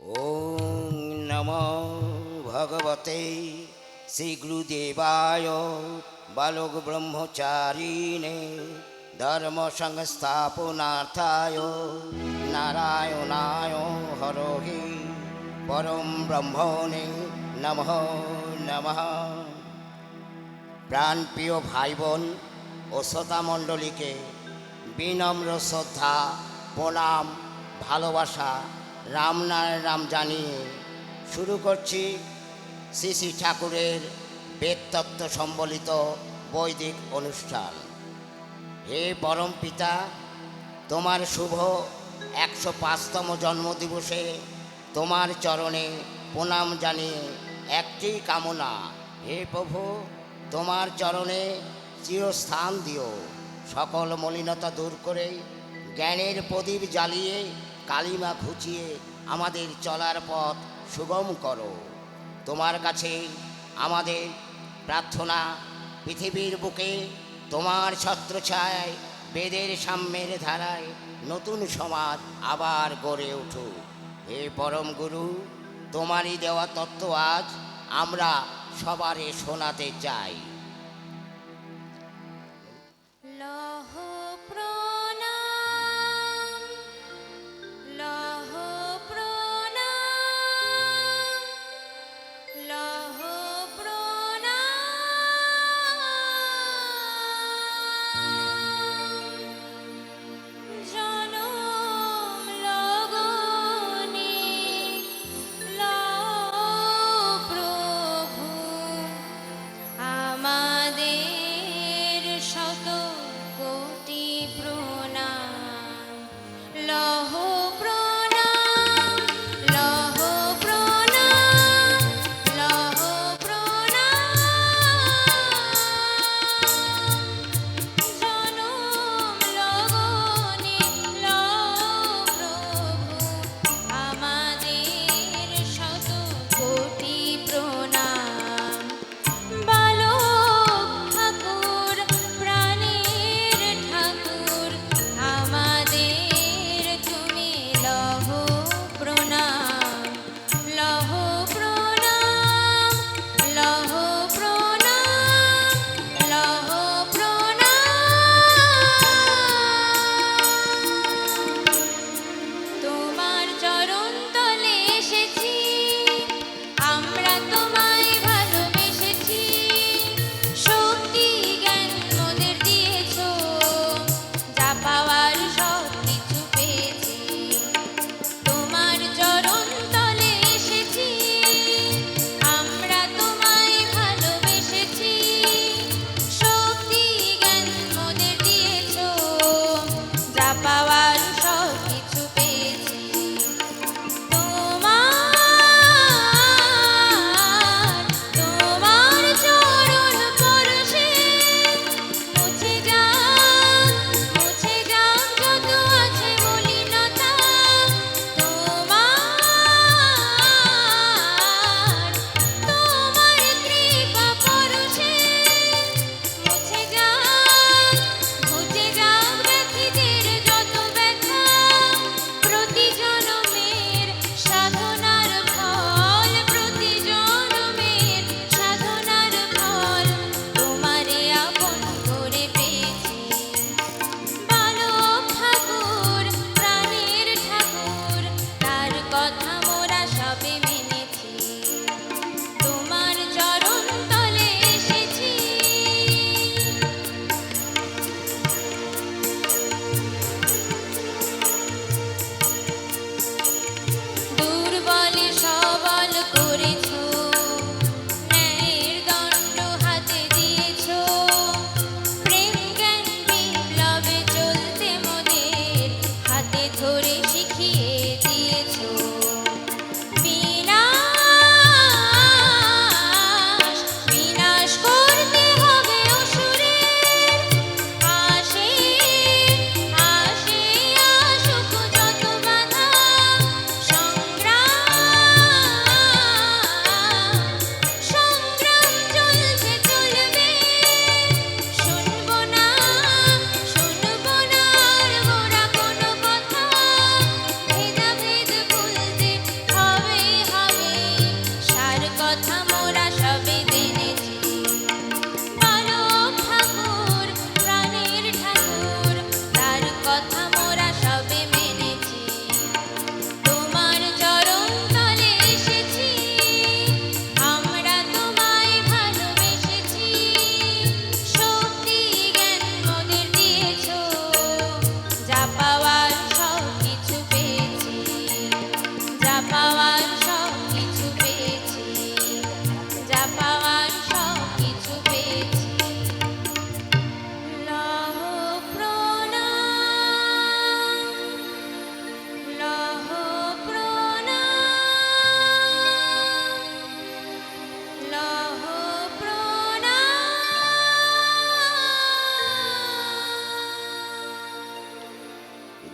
ওম নমো ভগবতে শ্রী গুরুদেবায় বালক ব্রহ্মচারিণে ধর্ম সংস্থাপনার্থায় নারায়ণায় হরহে পরম ব্রহ্মণে নমঃ নমঃ। প্রাণপ্রিয় ভাই বোন ও শ্রোতামণ্ডলীকে বিনম্র শ্রদ্ধা, প্রণাম, ভালোবাসা, রাম নাম জানিয়ে শুরু করছি শ্রী শ্রী ঠাকুরের বেদতত্ত্ব সম্বলিত বৈদিক অনুষ্ঠান। হে পরম পিতা, তোমার শুভ 105তম জন্মদিবসে তোমার চরণে প্রণাম জানিয়ে একটি কামনা, হে প্রভু, তোমার চরণে চিরস্থান দিও। সকল মলিনতা দূর করে জ্ঞানের প্রদীপ জ্বালিয়ে কালিমা ঘুচিয়ে আমাদের চলার পথ সুগম করো। তোমার কাছে আমাদের প্রার্থনা, পৃথিবীর বুকে তোমার ছত্রছায়ায় বেদের সাম্যের ধারায় নতুন সমাজ আবার গড়ে উঠুক। হে পরম গুরু, তোমারই দেওয়া তত্ত্ব আজ আমরা সবারে শোনাতে চাই। লহ প্রণাম, লহ প্রণাম, লহ প্রণাম। জনম লগনে লহ প্রভু, আমার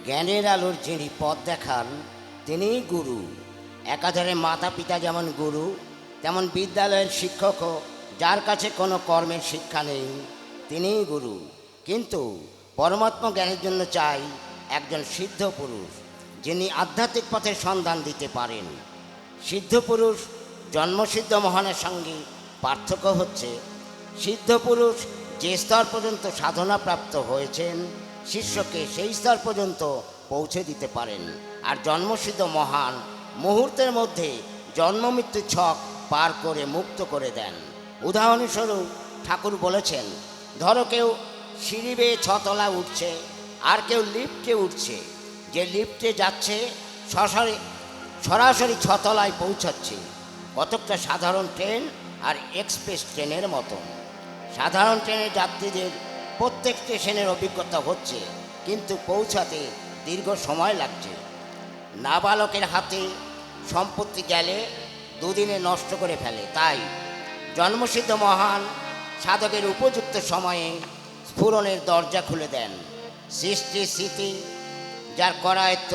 জ্ঞানের আলোর যিনি পথ দেখান তিনিই গুরু। একাধারে মাতা পিতা যেমন গুরু, তেমন বিদ্যালয়ের শিক্ষকও যার কাছে কোনো কর্মের শিক্ষা নেই তিনিই গুরু। কিন্তু পরমাত্মা জ্ঞানের জন্য চাই একজন সিদ্ধ পুরুষ, যিনি আধ্যাত্মিক পথের সন্ধান দিতে পারেন। সিদ্ধ পুরুষ জন্মসিদ্ধ মহানের সঙ্গে পার্থক্য হচ্ছে, সিদ্ধ পুরুষ যে স্তর পর্যন্ত সাধনা প্রাপ্ত হয়েছেন শিষ্যকে সেই স্তর পর্যন্ত পৌঁছে দিতে পারেন, আর জন্মসিদ্ধ মহান মুহূর্তের মধ্যে জন্ম মৃত্যু ছক পার করে মুক্ত করে দেন। উদাহরণস্বরূপ ঠাকুর বলেছেন, ধরো কেউ সিঁড়ি বেয়ে ছতলা উঠছে আর কেউ লিফটে উঠছে। যে লিফটে যাচ্ছে সরাসরি ছতলায় পৌঁছাচ্ছে। কতকটা সাধারণ ট্রেন আর এক্সপ্রেস ট্রেনের মতো। সাধারণ ট্রেনের যাত্রীদের প্রত্যেক স্টেশনের অভিজ্ঞতা হচ্ছে, কিন্তু পৌঁছাতে দীর্ঘ সময় লাগছে। নাবালকের হাতে সম্পত্তি গেলে দুদিনে নষ্ট করে ফেলে। তাই জন্মসিদ্ধ মহান সাধকের উপযুক্ত সময়ে স্ফুরণের দরজা খুলে দেন। সৃষ্টি স্মৃতি যার করায়ত্ত,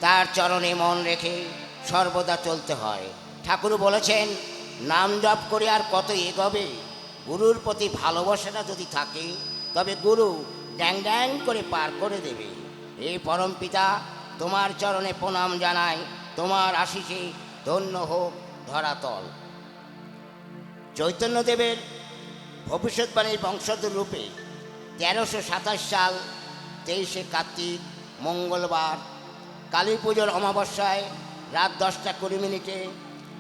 তার চরণে মন রেখে সর্বদা চলতে হয়। ঠাকুর বলেছেন, নাম জপ করে আর কত এগোবে? গুরুর প্রতি ভালোবাসাটা যদি থাকে তবে গুরু ড্যাং ড্যাং করে পার করে দেবে। এই পরম পিতা, তোমার চরণে প্রণাম জানাই, তোমার আশিসে ধন্য হোক ধরাতল। চৈতন্যদেবের ভবিষ্যৎবাণীর বংশধর রূপে 1327 সাল 23শে কার্তিক মঙ্গলবার কালী পুজোর অমাবস্যায় রাত 10:20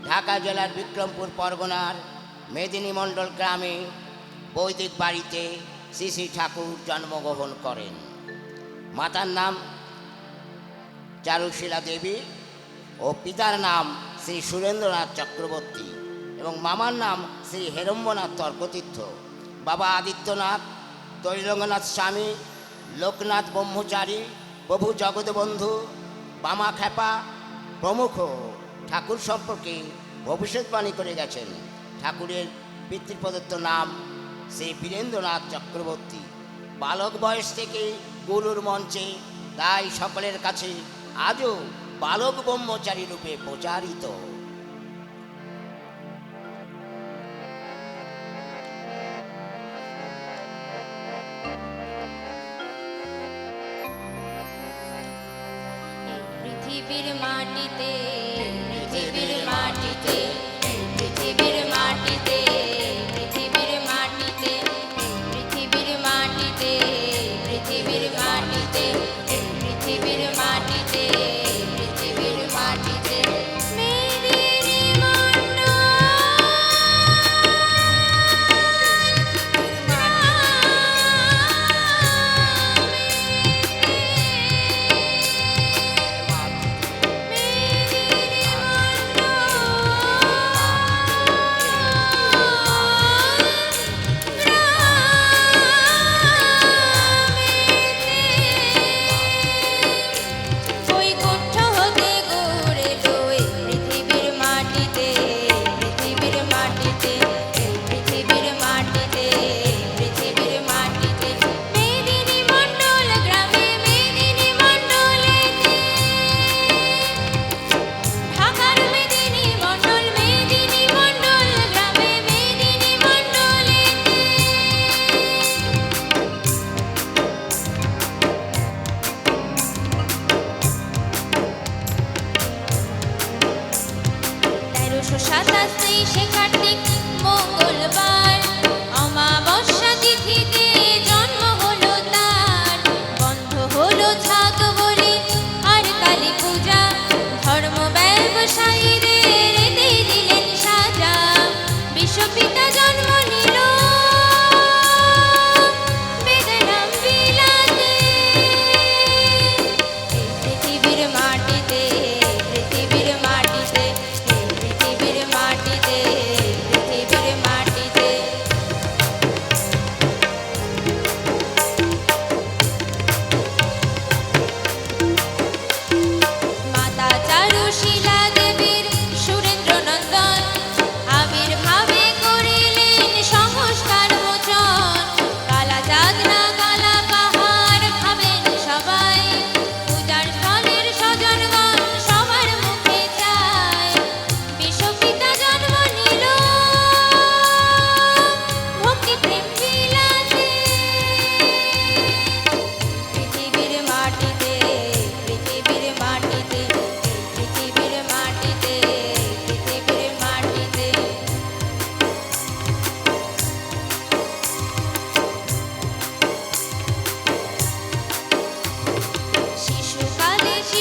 ঢাকা জেলার বিক্রমপুর পরগনার মেদিনী মণ্ডল গ্রামে বৈদিক বাড়িতে শ্রী শ্রী ঠাকুর জন্মগ্রহণ করেন। মাতার নাম চারুশীলা দেবী ও পিতার নাম শ্রী সুরেন্দ্রনাথ চক্রবর্তী এবং মামার নাম শ্রী হেরম্বনাথ তর্কতীর্থ। বাবা আদিত্যনাথ, তৈলঙ্গনাথ স্বামী, লোকনাথ ব্রহ্মচারী, প্রভু জগৎবন্ধু, বামা খেপা প্রমুখ ঠাকুর সম্পর্কে ভবিষ্যৎবাণী করে গেছেন। ঠাকুরের পিতৃপ্রদত্ত নাম শ্রী বীরেন্দ্রনাথ চক্রবর্তী। বালক বয়স থেকে গুরুর মঞ্চে, তাই সকলের কাছে আজও বালক ব্রহ্মচারী রূপে প্রচারিত। পৃথিবীর মাটিতে, পৃথিবীর মাটিতে, পৃথিবীর মাটিতে, পৃথিবীর মাটিতে, পৃথিবীর মাটিতে, পৃথিবীর মাটিতে, পৃথিবীর মাটিতে, পৃথিবীর মাটিতে মেদিনী মণ্ডল মেদিনী মণ্ডল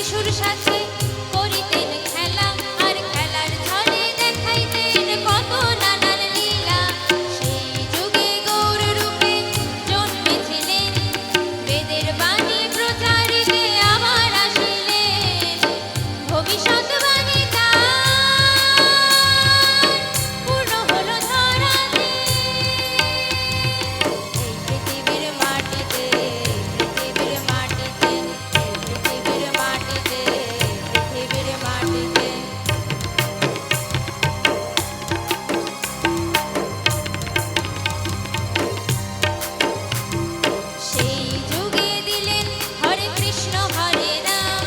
শিশুর সাথে করিতেন খেলা, আর খেলার ছলে দেখাইতেন কত নানান লীলা। সেই যুগে গৌর রূপে জন্মেছিলেন, বেদের বাণী প্রচারিতে আবার আসিলেন। ভবিষ্যৎবাণী তার পূর্ণ হলো ধরাতে। এই পৃথিবীর মাটিতে, পৃথিবীর মাটিতে, পৃথিবীর মাটিতে, পৃথিবীর মাটিতে। সেই যুগে দিলেন হরে কৃষ্ণ হরে রাম,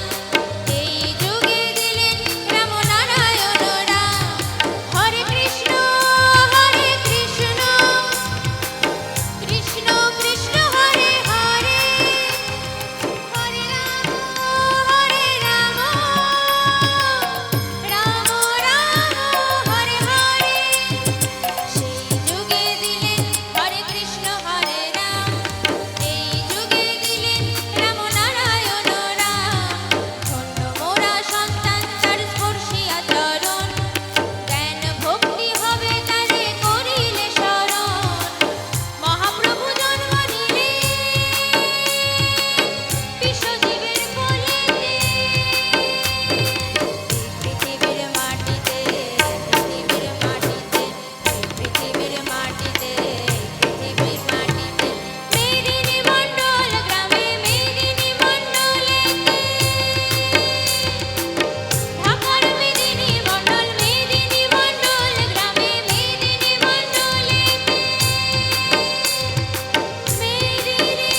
এই যুগে দিলেন রাম নারায়ণ রাম। হরে কৃষ্ণ কৃষ্ণ কৃষ্ণ হরে হরে, হরে রাম রাম রাম হরে হরে। সেই যুগে দিলেন হরে কৃষ্ণ হরে রাম, এই যুগে দিলেন রাম নারায়ণ রাম। ধন্য মোরা সন্তান তার স্পর্শিয়া চরণ, জ্ঞান ভক্তি হবে তারে করিলে শরণ। মহাপ্রভু জন্ম নিলেন বিশ্বজীবের কোলেতে। পৃথিবীর মাটিতে, পৃথিবীর মাটিতে, পৃথিবীর মাটিতে, পৃথিবীর মাটিতে। মেদিনী মণ্ডল গ্রামে, মেদিনী মণ্ডলেতে, ঢাকার মেদিনী মণ্ডল, মেদিনী মণ্ডল গ্রামে, মেদিনী মণ্ডলেতে, মেদিনী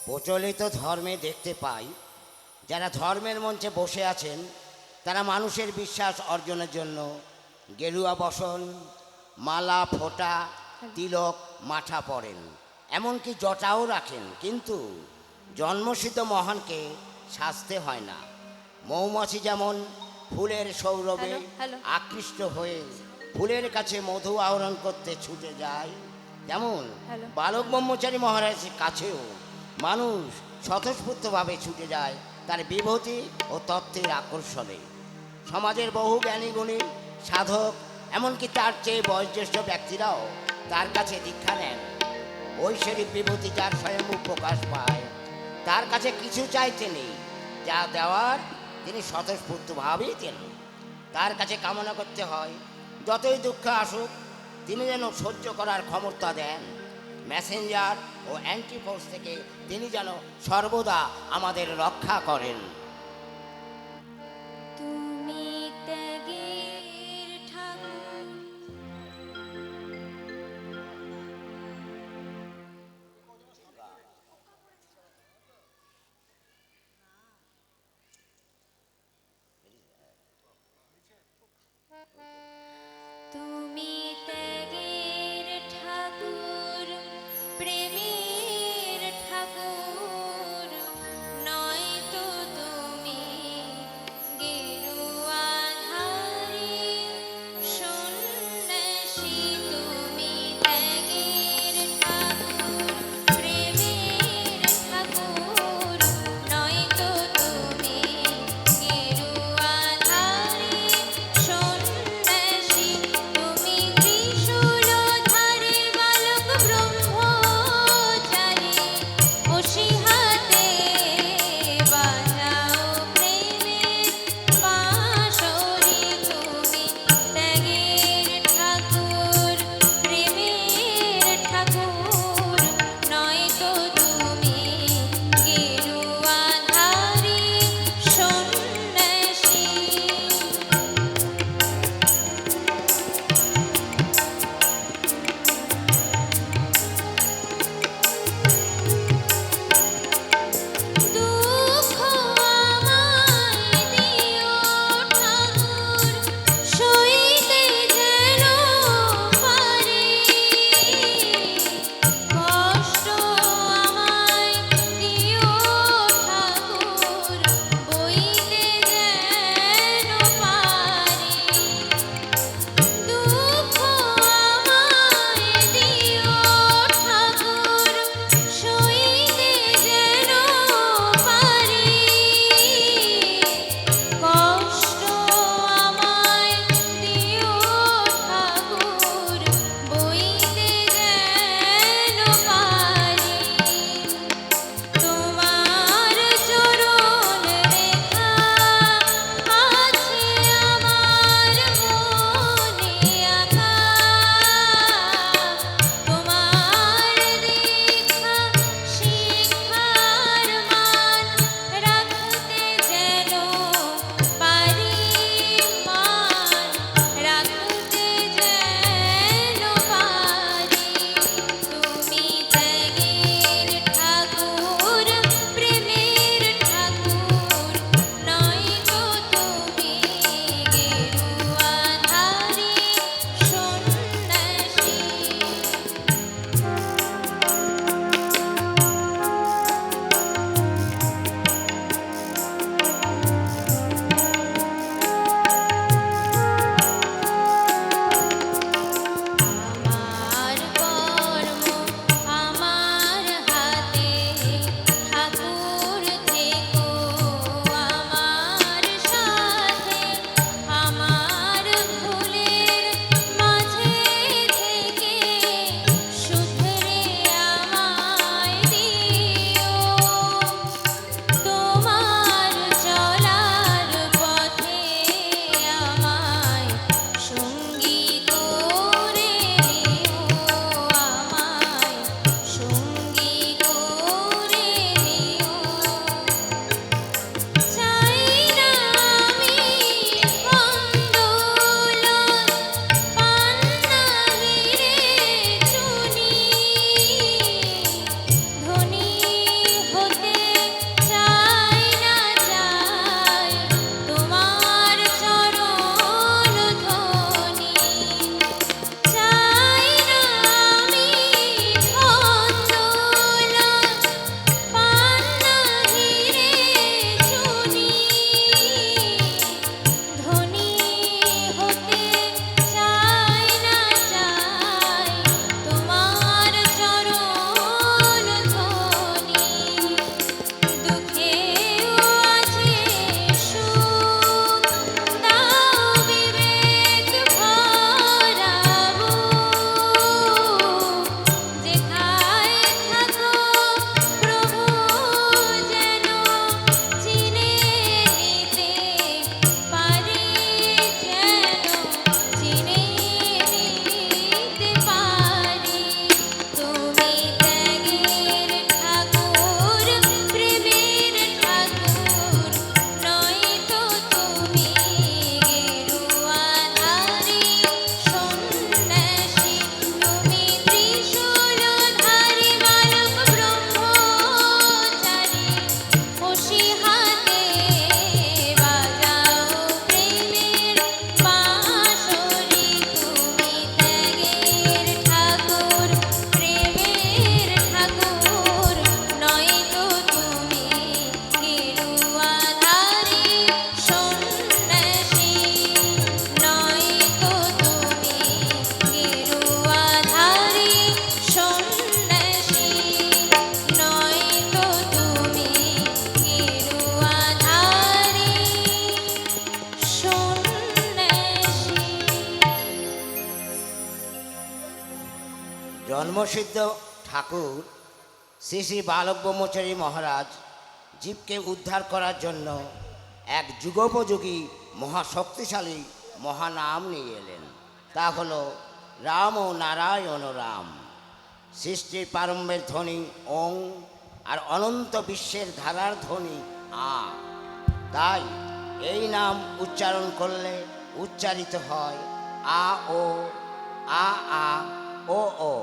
প্রচলিত ধর্মে দেখতে পাই, যারা ধর্মের মঞ্চে বসে আছেন তারা মানুষের বিশ্বাস অর্জনের জন্য গেরুয়া বসন, মালা, ফোঁটা, তিলক, মাঠা পরেন, এমনকি জটাও রাখেন। কিন্তু জন্মসিদ্ধ মহানকে সাজতে হয় না। মৌমাছি যেমন ফুলের সৌরভে হ্যালো। আকৃষ্ট হয়ে ফুলের কাছে মধু আহরণ করতে ছুটে যায়, তেমন হ্যালো। বালক ব্রহ্মচারী মহারাজের কাছেও মানুষ স্বতঃস্ফূর্তভাবে ছুটে যায় তার বিভূতি ও তত্ত্বের আকর্ষণে। সমাজের বহু জ্ঞানী গুণী সাধক, এমনকি তার চেয়ে বয়োজ্যেষ্ঠ ব্যক্তিরাও তার কাছে দীক্ষা নেন। ঐশ্বরিক বিভূতি যার স্বয়ম্ভূ প্রকাশ পায়, তার কাছে কিছু চাইতে নেই, যা দেওয়ার তিনি স্বতঃস্ফূর্তভাবেই দেন। তার কাছে কামনা করতে হয় যতই দুঃখ আসুক তিনি যেন সহ্য করার ক্ষমতা দেন। মেসেঞ্জার ও অ্যান্টিফোর্স থেকে তিনি যেন সর্বদা আমাদের রক্ষা করেন। তুমি ত্যাগের ঠাকুর, তুমি ত্যাগের ঠাকুর, প্রেমের ঠাকুর, নয়তো তুমি গেরুয়াধারী সন্ন্যাসী। তুমি ত্যাগের ঠাকুর, প্রেমের ঠাকুর, নয়তো তুমি গেরুয়াধারী সন্ন্যাসী। ব্রহ্মসিদ্ধ ঠাকুর শ্রী শ্রী বালক ব্রহ্মচারী মহারাজ জীবকে উদ্ধার করার জন্য এক যুগোপযোগী মহাশক্তিশালী মহানাম নিয়ে এলেন। তা হলো রাম ও নারায়ণ রাম। সৃষ্টির প্রারম্ভের ধ্বনি ওং আর অনন্ত বিশ্বের ধারার ধ্বনি আ। তাই এই নাম উচ্চারণ করলে উচ্চারিত হয় আ ও আ আ ও ও,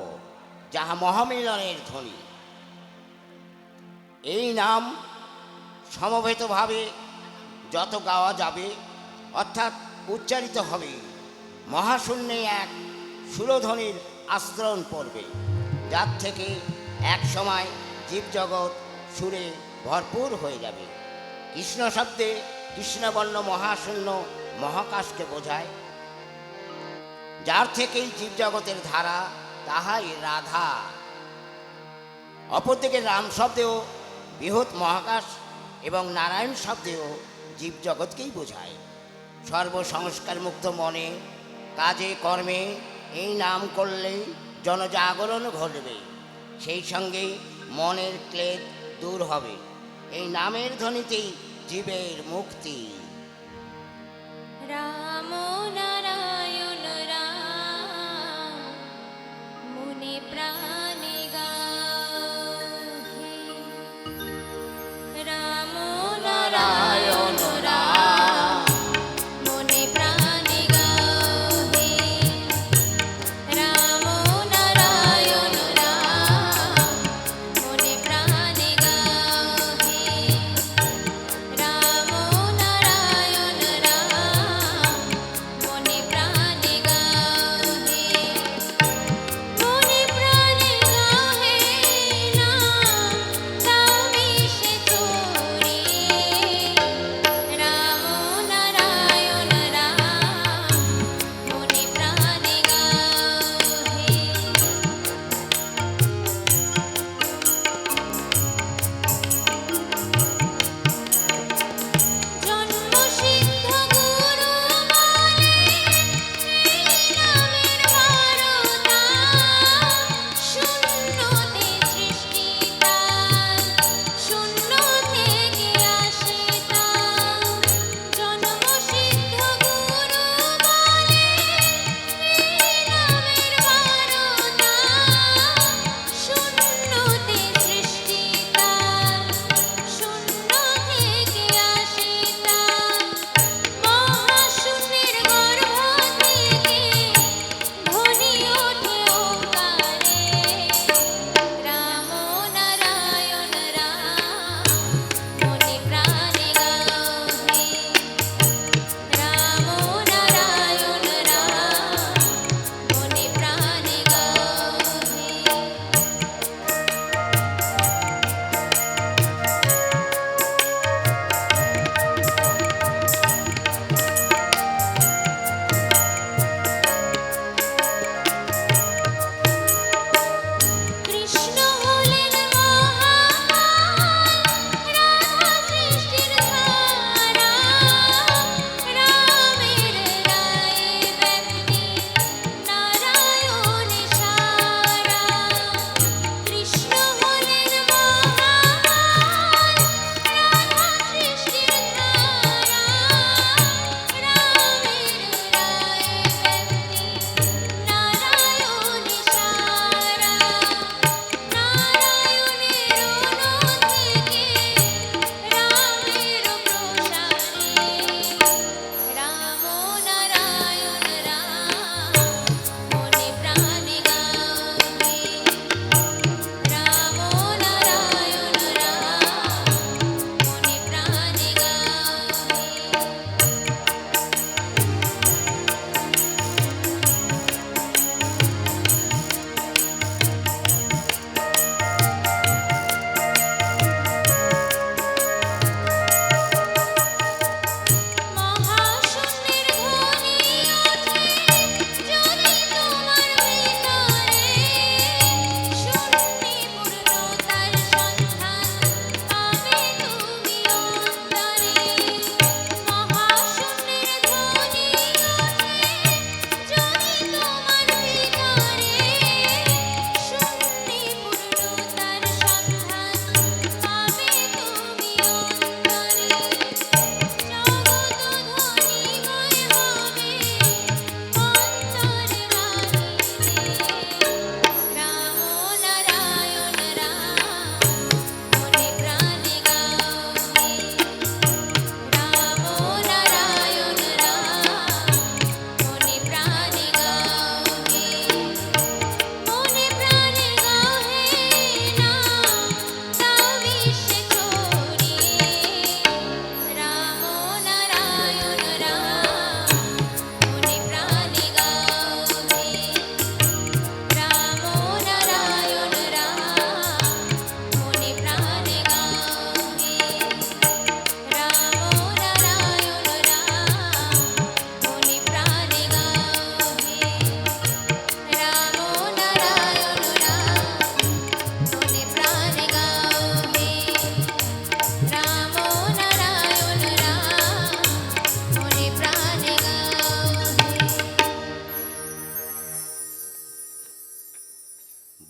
যাহা মহামিলনের ধ্বনি। এই নাম সমবেতভাবে যত গাওয়া যাবে অর্থাৎ উচ্চারিত হবে, মহাশূন্যে এক সুরধ্বনির আস্তরণ পড়বে, যার থেকে এক সময় জীবজগৎ সুরে ভরপুর হয়ে যাবে। কৃষ্ণ শব্দে কৃষ্ণবর্ণ মহাশূন্য মহাকাশকে বোঝায়, যার থেকেই জীবজগতের ধারা, তাহাই রাধা। অপরদিকে রাম শব্দেও বৃহৎ মহাকাশ এবং নারায়ণ শব্দেও জীবজগৎকেই বোঝায়। সর্বসংস্কার মুক্ত মনে কাজে কর্মে এই নাম করলেই জনজাগরণ ঘটবে, সেই সঙ্গে মনের ক্লেদ দূর হবে। এই নামের ধ্বনিতেই জীবের মুক্তি। রাম নারায়ণ রাম মনে প্রাণে গাহে। রাম নারায়ণ রাম মনে প্রাণে গাহে। রাম নারায়ণ রাম মনে প্রাণে গাহে। রাম নারায়ণ রাম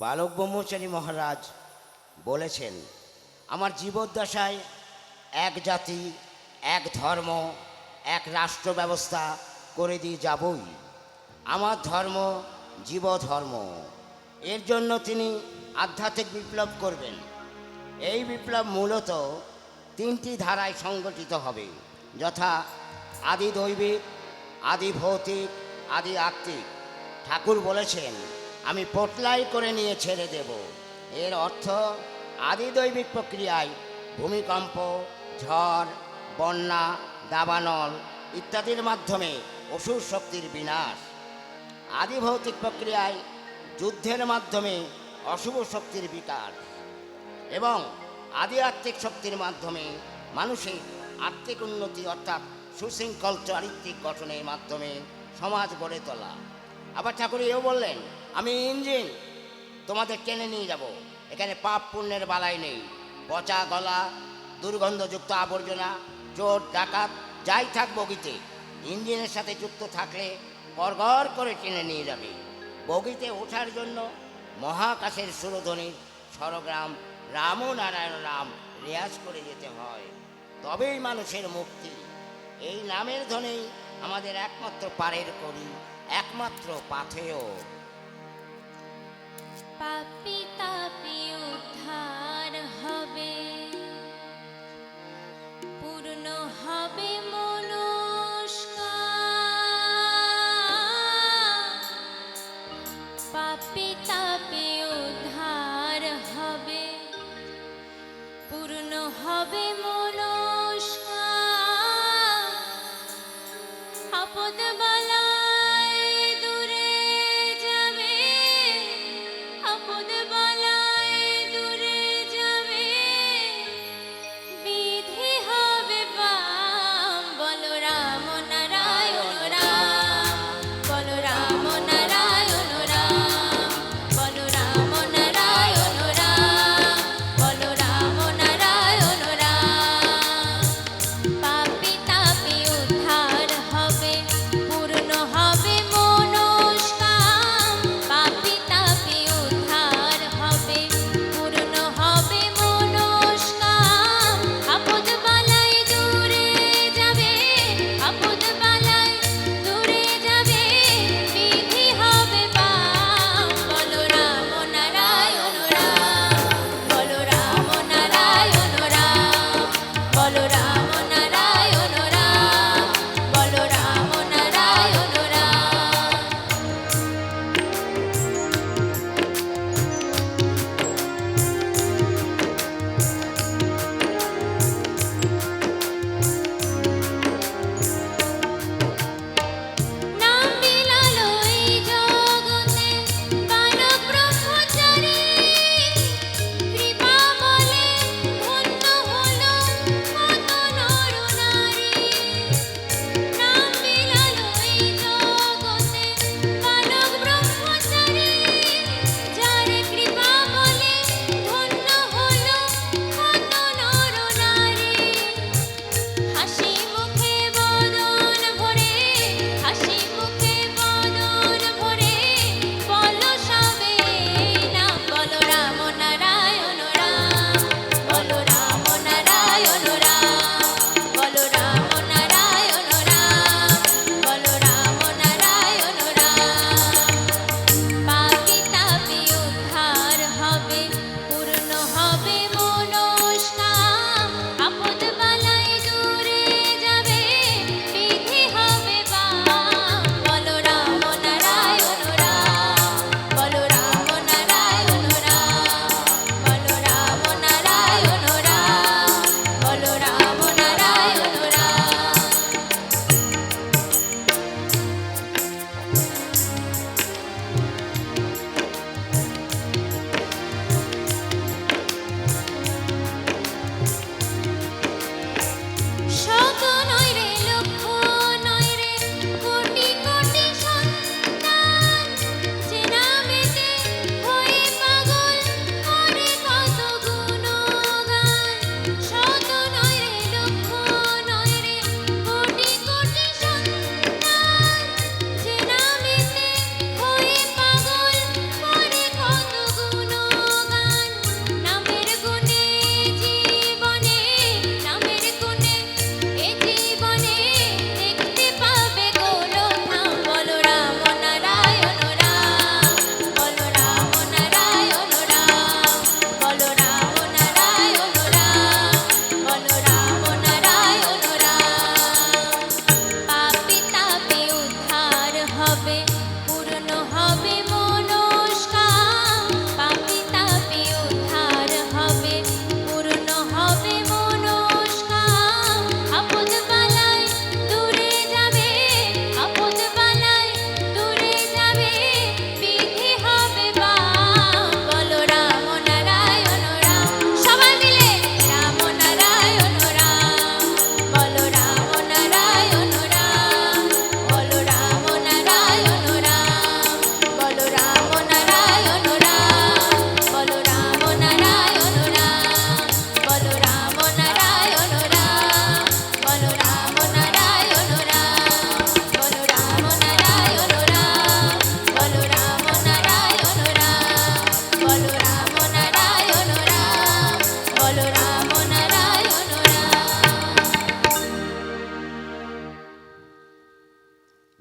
বালক ব্রহ্মচারী মহারাজ বলেছেন, আমার জীবদ্দশায় এক জাতি, এক ধর্ম, এক রাষ্ট্র ব্যবস্থা করে দিয়ে যাবই। আমার ধর্ম জীবধর্ম। এর জন্য তিনি আধ্যাত্মিক বিপ্লব করবেন। এই বিপ্লব মূলত তিনটি ধারায় সংগঠিত হবে, যথা আদি দৈবিক, আদি ভৌতিক, আদি আত্মিক। ঠাকুর বলেছেন, আমি পোটলাই করে নিয়ে ছেড়ে দেব। এর অর্থ আদি দৈবিক প্রক্রিয়ায় ভূমিকম্প, ঝড়, বন্যা, দাবানল ইত্যাদির মাধ্যমে অসুর শক্তির বিনাশ। আদি ভৌতিক প্রক্রিয়ায় যুদ্ধের মাধ্যমে অশুভ শক্তির বিকাশ এবং আদি আত্মিক শক্তির মাধ্যমে মানুষের আত্মিক উন্নতি, অর্থাৎ সুশৃঙ্খল চারিত্রিক গঠনের মাধ্যমে সমাজ গড়ে তোলা। আবার ঠাকুর এও বললেন, আমি ইঞ্জিন, তোমাদের টেনে নিয়ে যাব। এখানে পাপ পুণ্যের বালাই নেই। পচা গলা, দুর্গন্ধযুক্ত আবর্জনা, চোর ডাকাত যাই থাক বগিতে, ইঞ্জিনের সাথে যুক্ত থাকলে গড়গড় করে টেনে নিয়ে যাবে। বগিতে ওঠার জন্য মহাকাশের সুরধ্বনির স্বরগ্রাম রাম নারায়ণ রাম রেয়াজ করে যেতে হয়, তবেই মানুষের মুক্তি। এই নামের ধ্বনি আমাদের একমাত্র পারের করি, একমাত্র পাথেয়। পাপি তাপি উদ্ধার হবে, পূর্ণ হবে মনস্কার। পাপি তাপি উদ্ধার হবে, পূর্ণ হবে মনস্কার। আপদ বালাই দূরে যাবে, আপদ বালাই দূরে যাবে, বিধি হবে বাম। বলো রাম নারায়ণ রাম, বলো রাম নারায়ণ রাম, বলো রাম নারায়ণ রাম, বলো রাম নারায়ণ রাম। পাপি তাপি উদ্ধার হবে,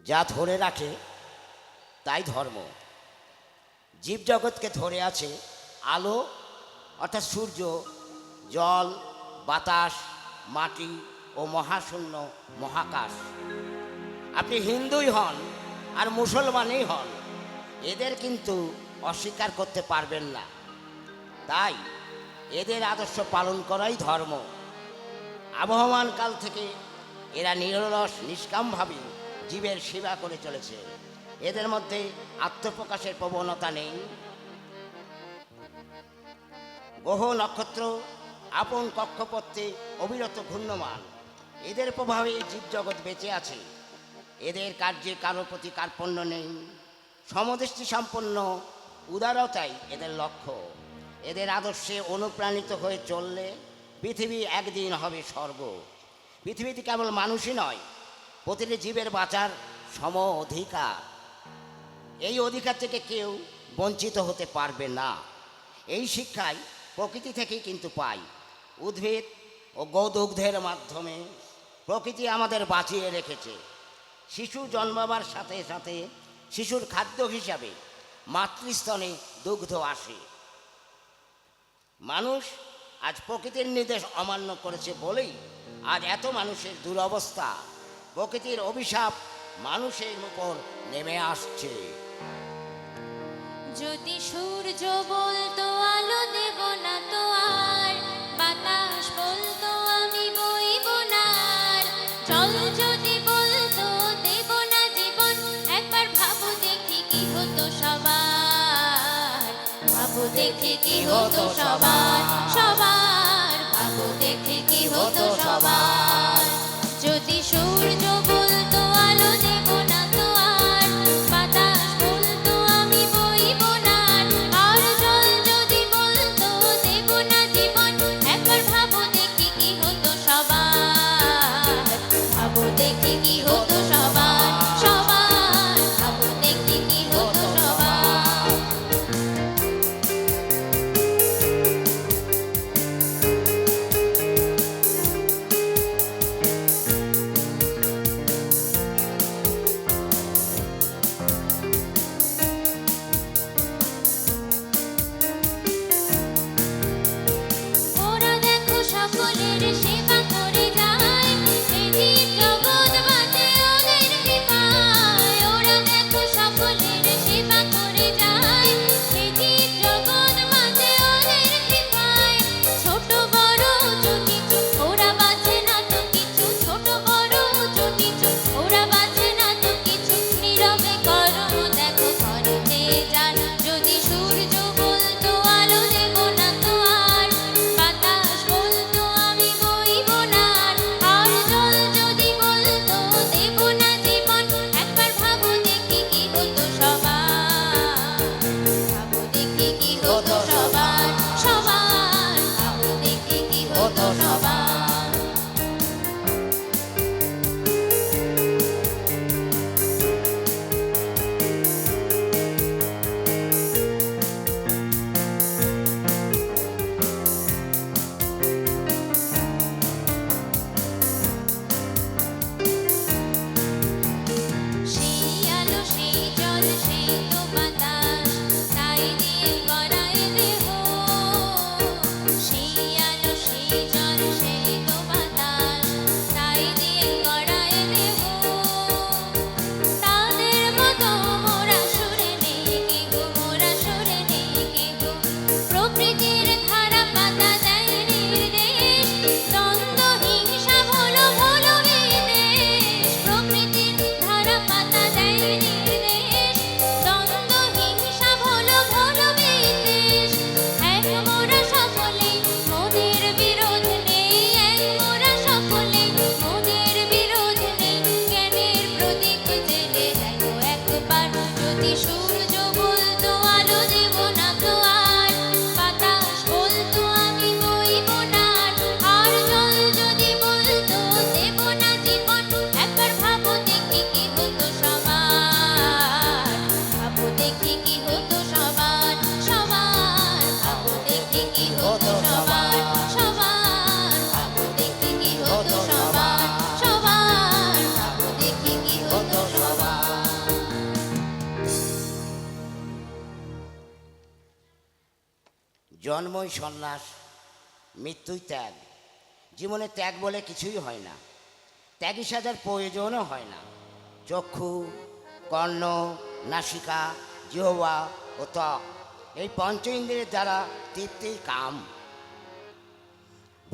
যা ধরে রাখে তাই ধর্ম। জীবজগৎকে ধরে আছে আলো অর্থাৎ সূর্য, জল, বাতাস, মাটি ও মহাশূন্য মহাকাশ। আপনি হিন্দুই হন আর মুসলমানই হন, এদের কিন্তু অস্বীকার করতে পারবেন না। তাই এদের আদর্শ পালন করাই ধর্ম। আবহমান কাল থেকে এরা নিরলস নিষ্কামভাবে জীবের সেবা করে চলেছে। এদের মধ্যে আত্মপ্রকাশের প্রবণতা নেই। গ্রহ নক্ষত্র আপন কক্ষপথে অবিরত ঘূর্ণমান। এদের প্রভাবে জীবজগৎ বেঁচে আছে। এদের কার্যে কারোর প্রতি কার্পণ্য নেই। সমদৃষ্টি সম্পন্ন উদারতাই এদের লক্ষ্য। এদের আদর্শে অনুপ্রাণিত হয়ে চললে পৃথিবী একদিন হবে স্বর্গ। পৃথিবীতে কেবল মানুষই নয়, প্রতিটি জীবের বাঁচার সম অধিকার। এই অধিকার থেকে কেউ বঞ্চিত হতে পারবে না। এই শিক্ষাই প্রকৃতি থেকেই কিন্তু পাই। উদ্ভিদ ও গৌদুগ্ধের মাধ্যমে প্রকৃতি আমাদের বাঁচিয়ে রেখেছে। শিশু জন্মাবার সাথে সাথে শিশুর খাদ্য হিসাবে মাতৃস্তনে দুগ্ধ আসে। মানুষ আজ প্রকৃতির নির্দেশ অমান্য করেছে বলেই আজ এত মানুষের দুরবস্থা। প্রকৃতির অভিশাপ মানুষের উপর নেমে আসছে। যদি সূর্য বলতো আলো দেব না তো আর, বাতাস বলতো আমি বইব না আর, জল যদি বলতো দেব না জীবন, একবার ভাবো দেখি কি হতো সবার। ভাবো দেখি কি হতো সবার, সবার ভাবো দেখি কি হতো সবার। যদি সূর্য বলতো আলো দেব না তো আর, বাতাস বলতো আমি বইব না আর, আর জল যদি বলতো দেব না জীবন, একবার ভাবো দেখি কি হতো সবার। ভাবো দেখি কি হতো সবার, সবার ভাবো দেখি কি হতো সবার। ওরা দেখো সকলের সেবা করে যায়, এই জীব জগৎ বাঁচে জন্মই সন্ন্যাস, মৃত্যুই ত্যাগ। জীবনে ত্যাগ বলে কিছুই হয় না, ত্যাগী সাজার প্রয়োজনও হয় না। চক্ষু, কর্ণ, নাসিকা, জিহ্বা ও ত্বক, এই পঞ্চ ইন্দ্রিয়ের দ্বারা তৃপ্তি কাম।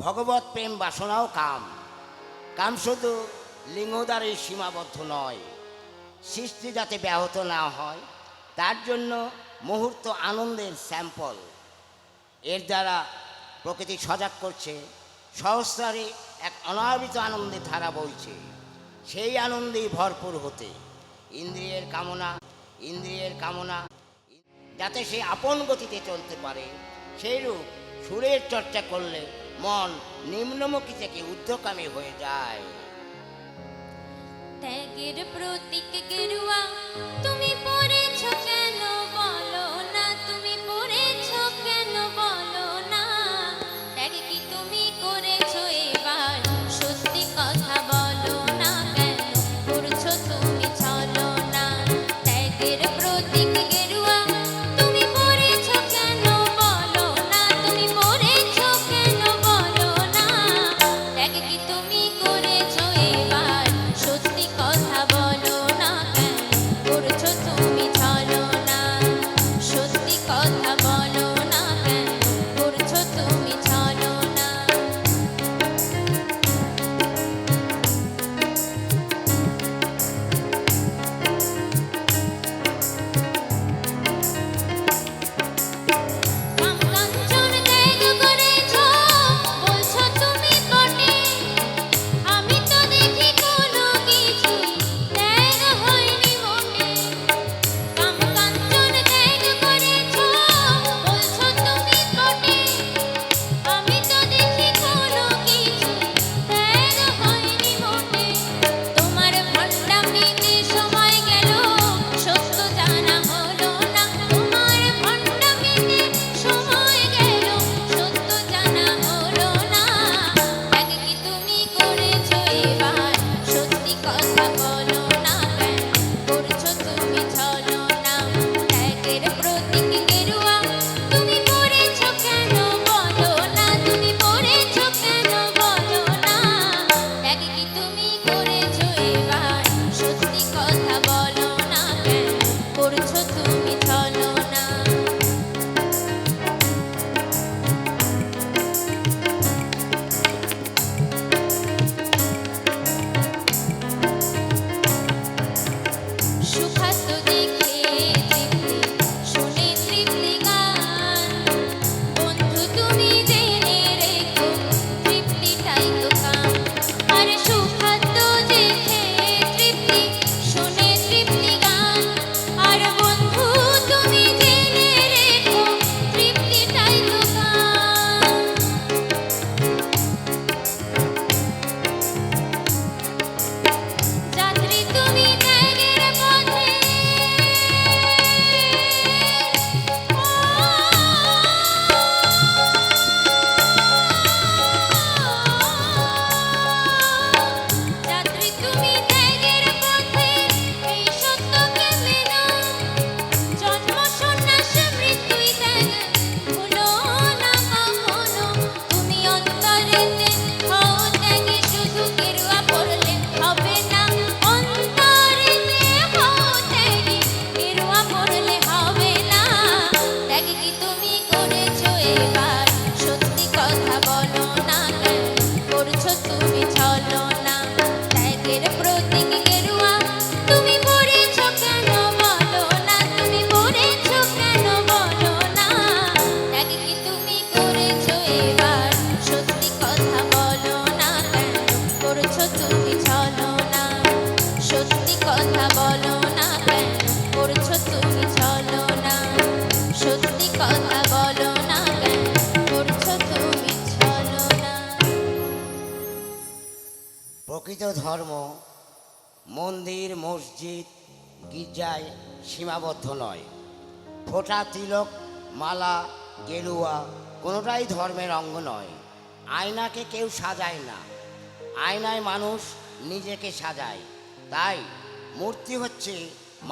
ভগবত প্রেম বাসনাও কাম। কাম শুধু লিঙ্গদ্বারে সীমাবদ্ধ নয়, সৃষ্টি যাতে ব্যাহত না হয় তার জন্য মুহূর্ত আনন্দের স্যাম্পল। এর দ্বারা প্রকৃতি সজাগ করছে, সহস্রারে এক অনাবৃত আনন্দের ধারা বইছে। সেই আনন্দেই ভরপুর হতে ইন্দ্রিয়ের কামনা যাতে সে আপন গতিতে চলতে পারে, সেইরূপ সুরের চর্চা করলে মন নিম্নমুখী থেকে ঊর্ধ্বগামী হয়ে যায়। ত্যাগের প্রতীক গেরুয়া তুমি পড়েছ কেন বলো না, তুমি পড়েছ কেন বলো না। ত্যাগ কি তুমি করেছ এবার, সত্যি কথা বলো না, কেন করছো তুমি চলো না। ত্যাগের প্রতীক গেরুয়া তুমি পড়েছ কেন বলো না, তুমি পড়েছ কেন বলো না। ত্যাগ কি তুমি করেছ এবার, সত্যি কথা বলো না, কেন করছো তুমি চলো না। সত্যি কথা বলো না, কেন করছো তুমি চলো না। কাম কাঞ্চন ত্যাগ করেছো বলছো তুমি বটে, আমি তো দেখি কোনো কিছুই ত্যাগ হয়নি মোটে। কাম কাঞ্চন ত্যাগ করেছো বলছো তুমি বটে, আমি তো দেখি কোনো কিছুই ত্যাগ হয়নি মোটে। তোমার ভণ্ডামিতে সময় গেল, সত্য জানা হলো না। তোমার ভণ্ডামিতে সময় গেল, সত্য জানা হলো না। ত্যাগ কি তুমি করেছো এবার, সত্যি কথা বলো না, কেন করছো তুমি চলো না। ত্যাগের প্রতীক গেরুয়া তুমি পড়েছো কেন বলো না, তুমি পড়েছো কেন বলো না। ত্যাগ কি তুমি করেছো এবার, সত্যি কথা বলো না, কেন করছো তুমি চলো না। সুখাস্ত দেখে তৃপ্তি, শুনে তৃপ্তি গান। বন্ধু তুমি জেনে রেখো, তৃপ্তিটাই তো কাম। আর সুখাদ্য দেখে তৃপ্তি, শুনে তৃপ্তি গান। আর বন্ধু তুমি জেনে রেখো, তৃপ্তিটাই তো কাম। যাত্রী তুমি ত্যাগের পথে, যাত্রী তুমি ত্যাগের পথে, এই সত্যকে মেনো। জন্ম সন্ন্যাস মৃত্যুই ত্যাগ, ভুলো না কখনো। তুমি অন্তরেতে হও ত্যাগী, শুধু গেরুয়া পড়লে হবে না। অন্তরেতে হও ত্যাগী, গেরুয়া পড়লে হবে না। ত্যাগ কি তুমি করেছো এবার, সত্যি কথা বলো না, কেন করছো তুমি চলো না। ত্যাগের প্রতীক গেরুয়া তুমি পড়েছো কেন বলো না, তুমি পড়েছো কেন বলো না। ত্যাগ কি তুমি করেছো এবার, সত্যি কথা বলো না, কেন করছো তুমি চলো না। সত্যি কথা বলো না, কেন করছো তুমি চলো না। সত্যি কথা বলো না, কেন করছো তুমি চলো না। প্রকৃত ধর্ম মন্দির, মসজিদ, গির্জায় সীমাবদ্ধ নয়। ফোঁটা, তিলক, মালা, গেরুয়া কোনোটাই ধর্মের অঙ্গ নয়। আয়নাকে কেউ সাজায় না, আয়নায় মানুষ নিজেকে সাজায়। তাই মূর্তি হচ্ছে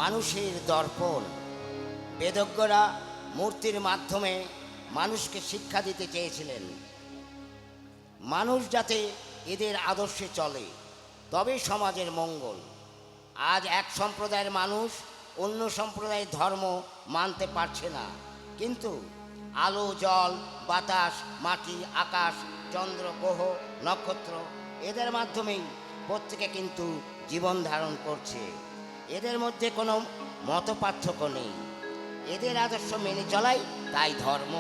মানুষের দর্পণ। বেদজ্ঞরা মূর্তির মাধ্যমে মানুষকে শিক্ষা দিতে চেয়েছিলেন। মানুষ যাতে এদের আদর্শে চলে, তবেই সমাজের মঙ্গল। আজ এক সম্প্রদায়ের মানুষ অন্য সম্প্রদায়ের ধর্ম মানতে পারছে না, কিন্তু আলো, জল, বাতাস, মাটি, আকাশ, চন্দ্র, গ্রহ, নক্ষত্র এদের মাধ্যমেই প্রত্যেকে কিন্তু জীবন ধারণ করছে। এদের মধ্যে কোনো মত পার্থক্য নেই। এদের আদর্শ মেনে চলাই তাই ধর্ম।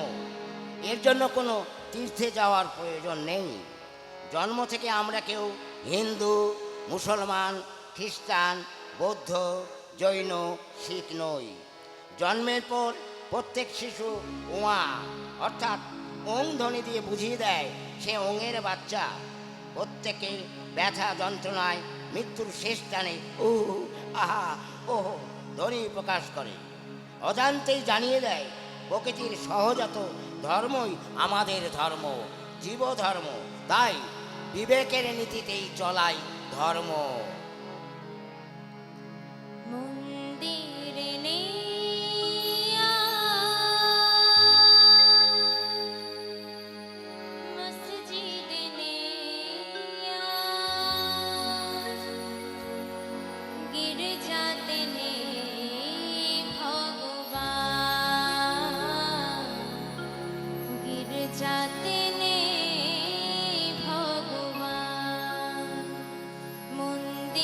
এর জন্য কোনো তীর্থে যাওয়ার প্রয়োজন নেই। জন্ম থেকে আমরা কেউ হিন্দু, মুসলমান, খ্রিস্টান, বৌদ্ধ, জৈন, শিখ নই। জন্মের পর প্রত্যেক শিশু ওয়া অর্থাৎ ওং ধ্বনি দিয়ে বুঝিয়ে দেয় সে ওঙের বাচ্চা। প্রত্যেকে ব্যথা যন্ত্রণায় মৃত্যুর শেষ টানে উ আহা ওহ ধ্বনি প্রকাশ করে। অজান্তেই জানিয়ে দেয় প্রকৃতির সহজাত ধর্মই আমাদের ধর্ম, জীবধর্ম। তাই বিবেকের নীতিতেই চলাই ধর্ম। মন্দিরে নেই মসজিদে নেই গির্জাতে নেই ভগবান, গির্জাতে নেই ভগবান। মন্দিরে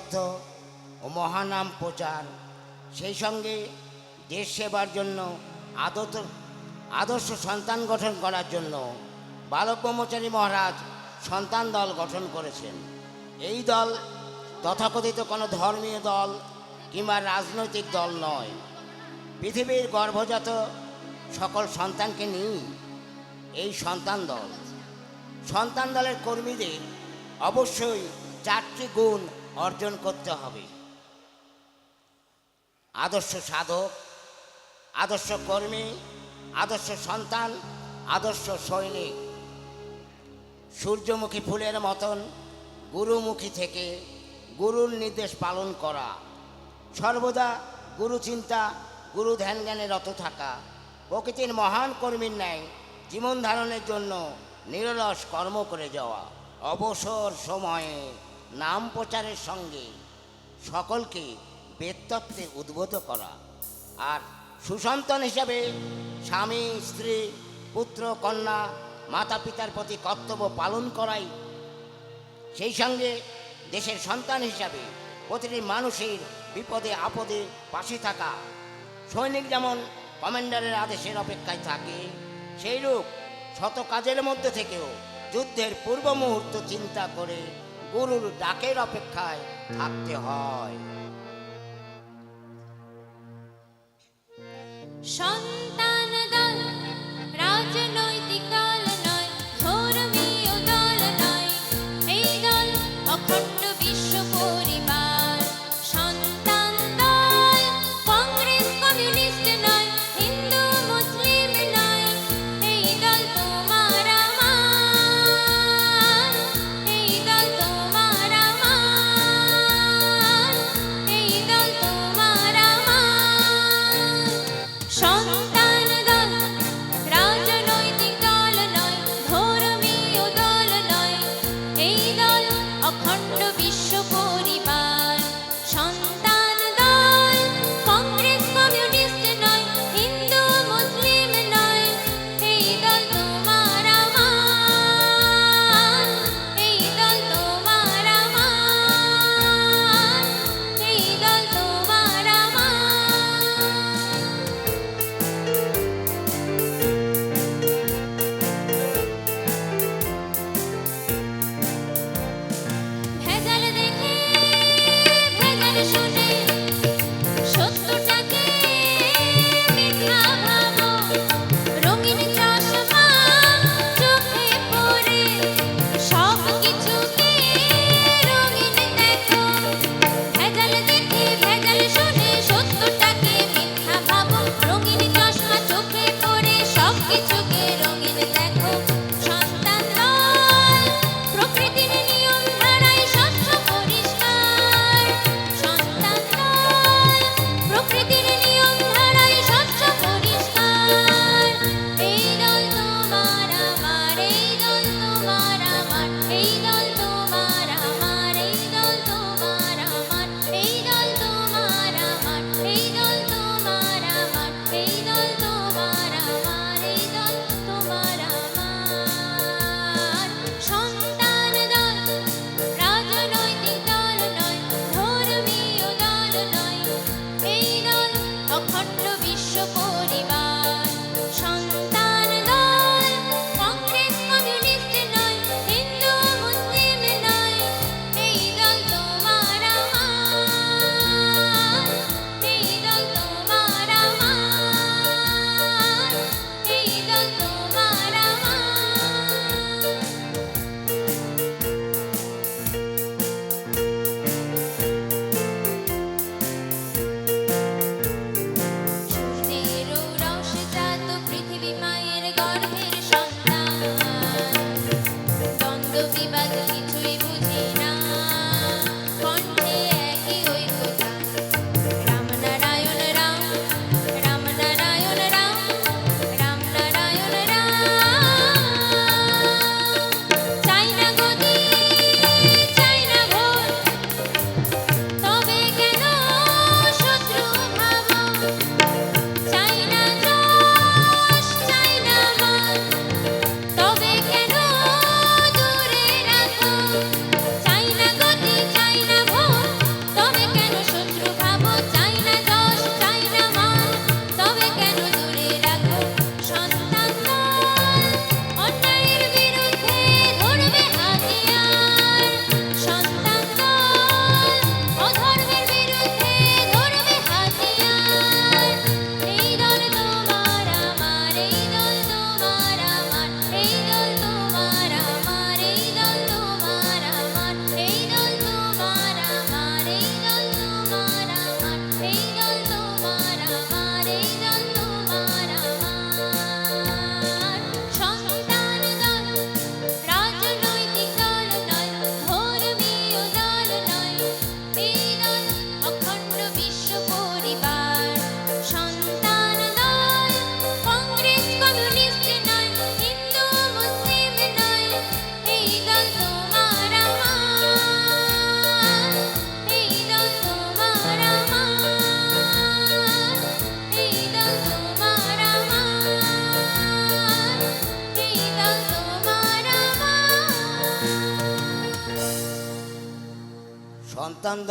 দেশভক্ত ও মহানাম প্রচার, সেই সঙ্গে দেশ সেবার জন্য আদর্শ সন্তান গঠন করার জন্য বালক ব্রহ্মচারী মহারাজ সন্তান দল গঠন করেছেন। এই দল তথাকথিত কোনো ধর্মীয় দল কিংবা রাজনৈতিক দল নয়, পৃথিবীর গর্ভজাত সকল সন্তানকে নিয়ে এই সন্তান দল। সন্তান দলের কর্মীদের অবশ্যই 4টি গুণ অর্জন করতে হবে: আদর্শ সাধক, আদর্শ কর্মী, আদর্শ সন্তান, আদর্শ সৈনিক। সূর্যমুখী ফুলের মতন গুরুমুখী থেকে গুরুর নির্দেশ পালন করা, সর্বদা গুরু চিন্তা, গুরু ধ্যান জ্ঞানে রত থাকা, প্রকৃতির মহান কর্মীর ন্যায় জীবন ধারণের জন্য নিরলস কর্ম করে যাওয়া, অবসর সময়ে নাম প্রচারের সঙ্গে সকলকে বেদতত্ত্বে উদ্বুদ্ধ করা, আর সুসন্তান হিসাবে স্বামী, স্ত্রী, পুত্র, কন্যা, মাতা পিতার প্রতি কর্তব্য পালন করাই। সেই সঙ্গে দেশের সন্তান হিসাবে প্রতিটি মানুষের বিপদে আপদে পাশে থাকা। সৈনিক যেমন কমান্ডারের আদেশের অপেক্ষায় থাকে, সেইরূপ শত কাজের মধ্যে থেকেও যুদ্ধের পূর্ব মুহূর্ত চিন্তা করে গুরুর ডাকের অপেক্ষায় থাকতে হয়। সন্তান দল রাজনৈতিক দল নয়, ধর্মীয় দল নয়, এই দল অখণ্ড বিশ্ব পরিবার। সন্তান দল কংগ্রেস কমিউনিস্ট নয়, হিন্দু মুসলিম নয়, এই দল তোমার আমার, এই দল তোমার আমার, এই দল তোমার আমার। সন্তান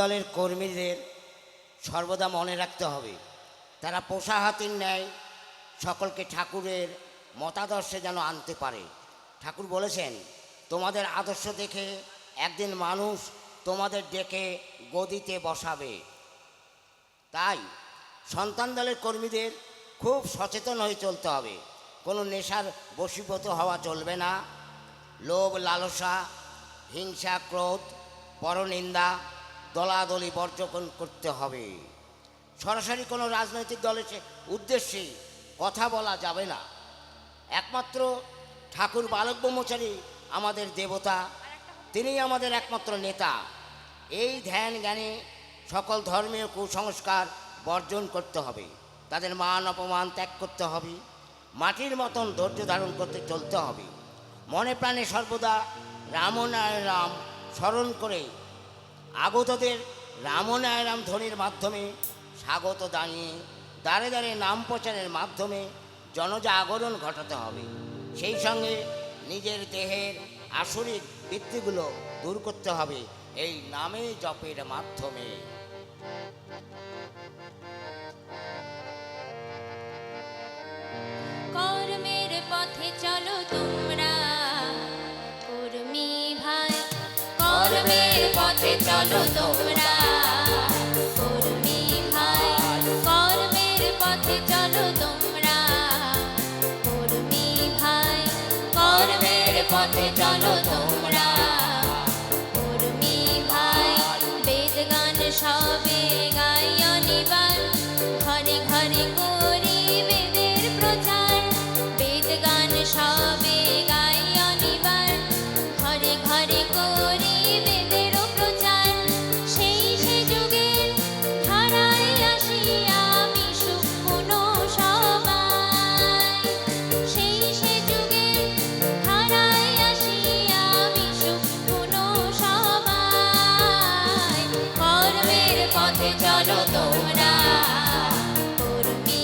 দলের কর্মীদের সর্বদা মনে রাখতে হবে, তারা পোষা হাতির ন্যায় সকলকে ঠাকুরের মতাদর্শে যেন আনতে পারে। ঠাকুর বলেছেন, তোমাদের আদর্শ দেখে একদিন মানুষ তোমাদের ডেকে গদিতে বসাবে। তাই সন্তান দলের কর্মীদের খুব সচেতন হয়ে চলতে হবে। কোনো নেশার বশীভূত হওয়া চলবে না। লোভ, লালসা, হিংসা, ক্রোধ, পরনিন্দা, দলাদলি বর্জন করতে হবে। সরাসরি কোনো রাজনৈতিক দলের উদ্দেশ্যে কথা বলা যাবে না। একমাত্র ঠাকুর বালক ব্রহ্মচারী আমাদের দেবতা, তিনিই আমাদের একমাত্র নেতা। এই ধ্যান জ্ঞানে সকল ধর্মীয় কুসংস্কার বর্জন করতে হবে, তাদের মান অপমান ত্যাগ করতে হবে, মাটির মতন ধৈর্য ধারণ করতে চলতে হবে। মনে প্রাণে সর্বদা রাম নারায়ণ রাম স্মরণ করে আগতদের রাম নারায়ণ রাম ধ্বনির মাধ্যমে স্বাগত জানিয়ে দাঁড়ে দাঁড়ে নাম প্রচারের মাধ্যমে জনজাগরণ ঘটাতে হবে। সেই সঙ্গে নিজের দেহের আসরিক বৃত্তিগুলো দূর করতে হবে এই নামে জপের মাধ্যমে। কর্মের পথে চলো তোমরা কর্মী ভাই, কর্মের পথে চলো তোমরা কর্মী ভাই, কর্মের পথে চলো তোমরা কর্মী ভাই, কর্মের পথে চলো তোমরা কর্মী ভাই। বেদ গান সবে গাই অনিবার, ঘরে ঘরে করি বেদের প্রচার। বেদ গান সবে গাই অনিবার, ঘরে ঘরে করি বেদের প্রচার। সেই সে যুগের ধারায় আসি আমি সুপুন সবাই, সেই সে যুগের ধারায় আসি আমি সুপুন সবাই। কর্মের পথে চলো তোমরা কর্মী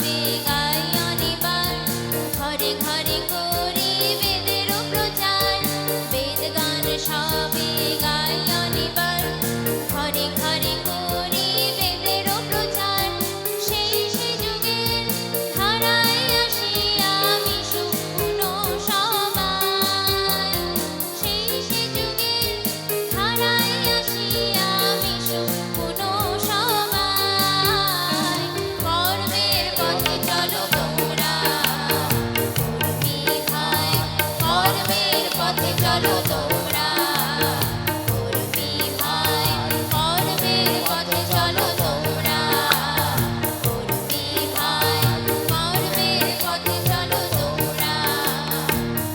সবে গাই অনিবার, ঘরে ঘরে করি বেদেরও প্রচার, বেদ গান সবে গাই অনিবার, ঘরে ঘরে করি বেদেরও প্রচার। সেই সে যুগের ধারায় আসি আমি শুকনো সবাই, সেই সে যুগের ধারায় আসি আমি শুকনো সবাই। কর্মের পথে চলো তোমরা কর্মী ভাই, কর্মের পথে চলো তোমরা কর্মী ভাই, কর্মের পথে চলো তোমরা কর্মী ভাই, কর্মের পথে চলো তোমরা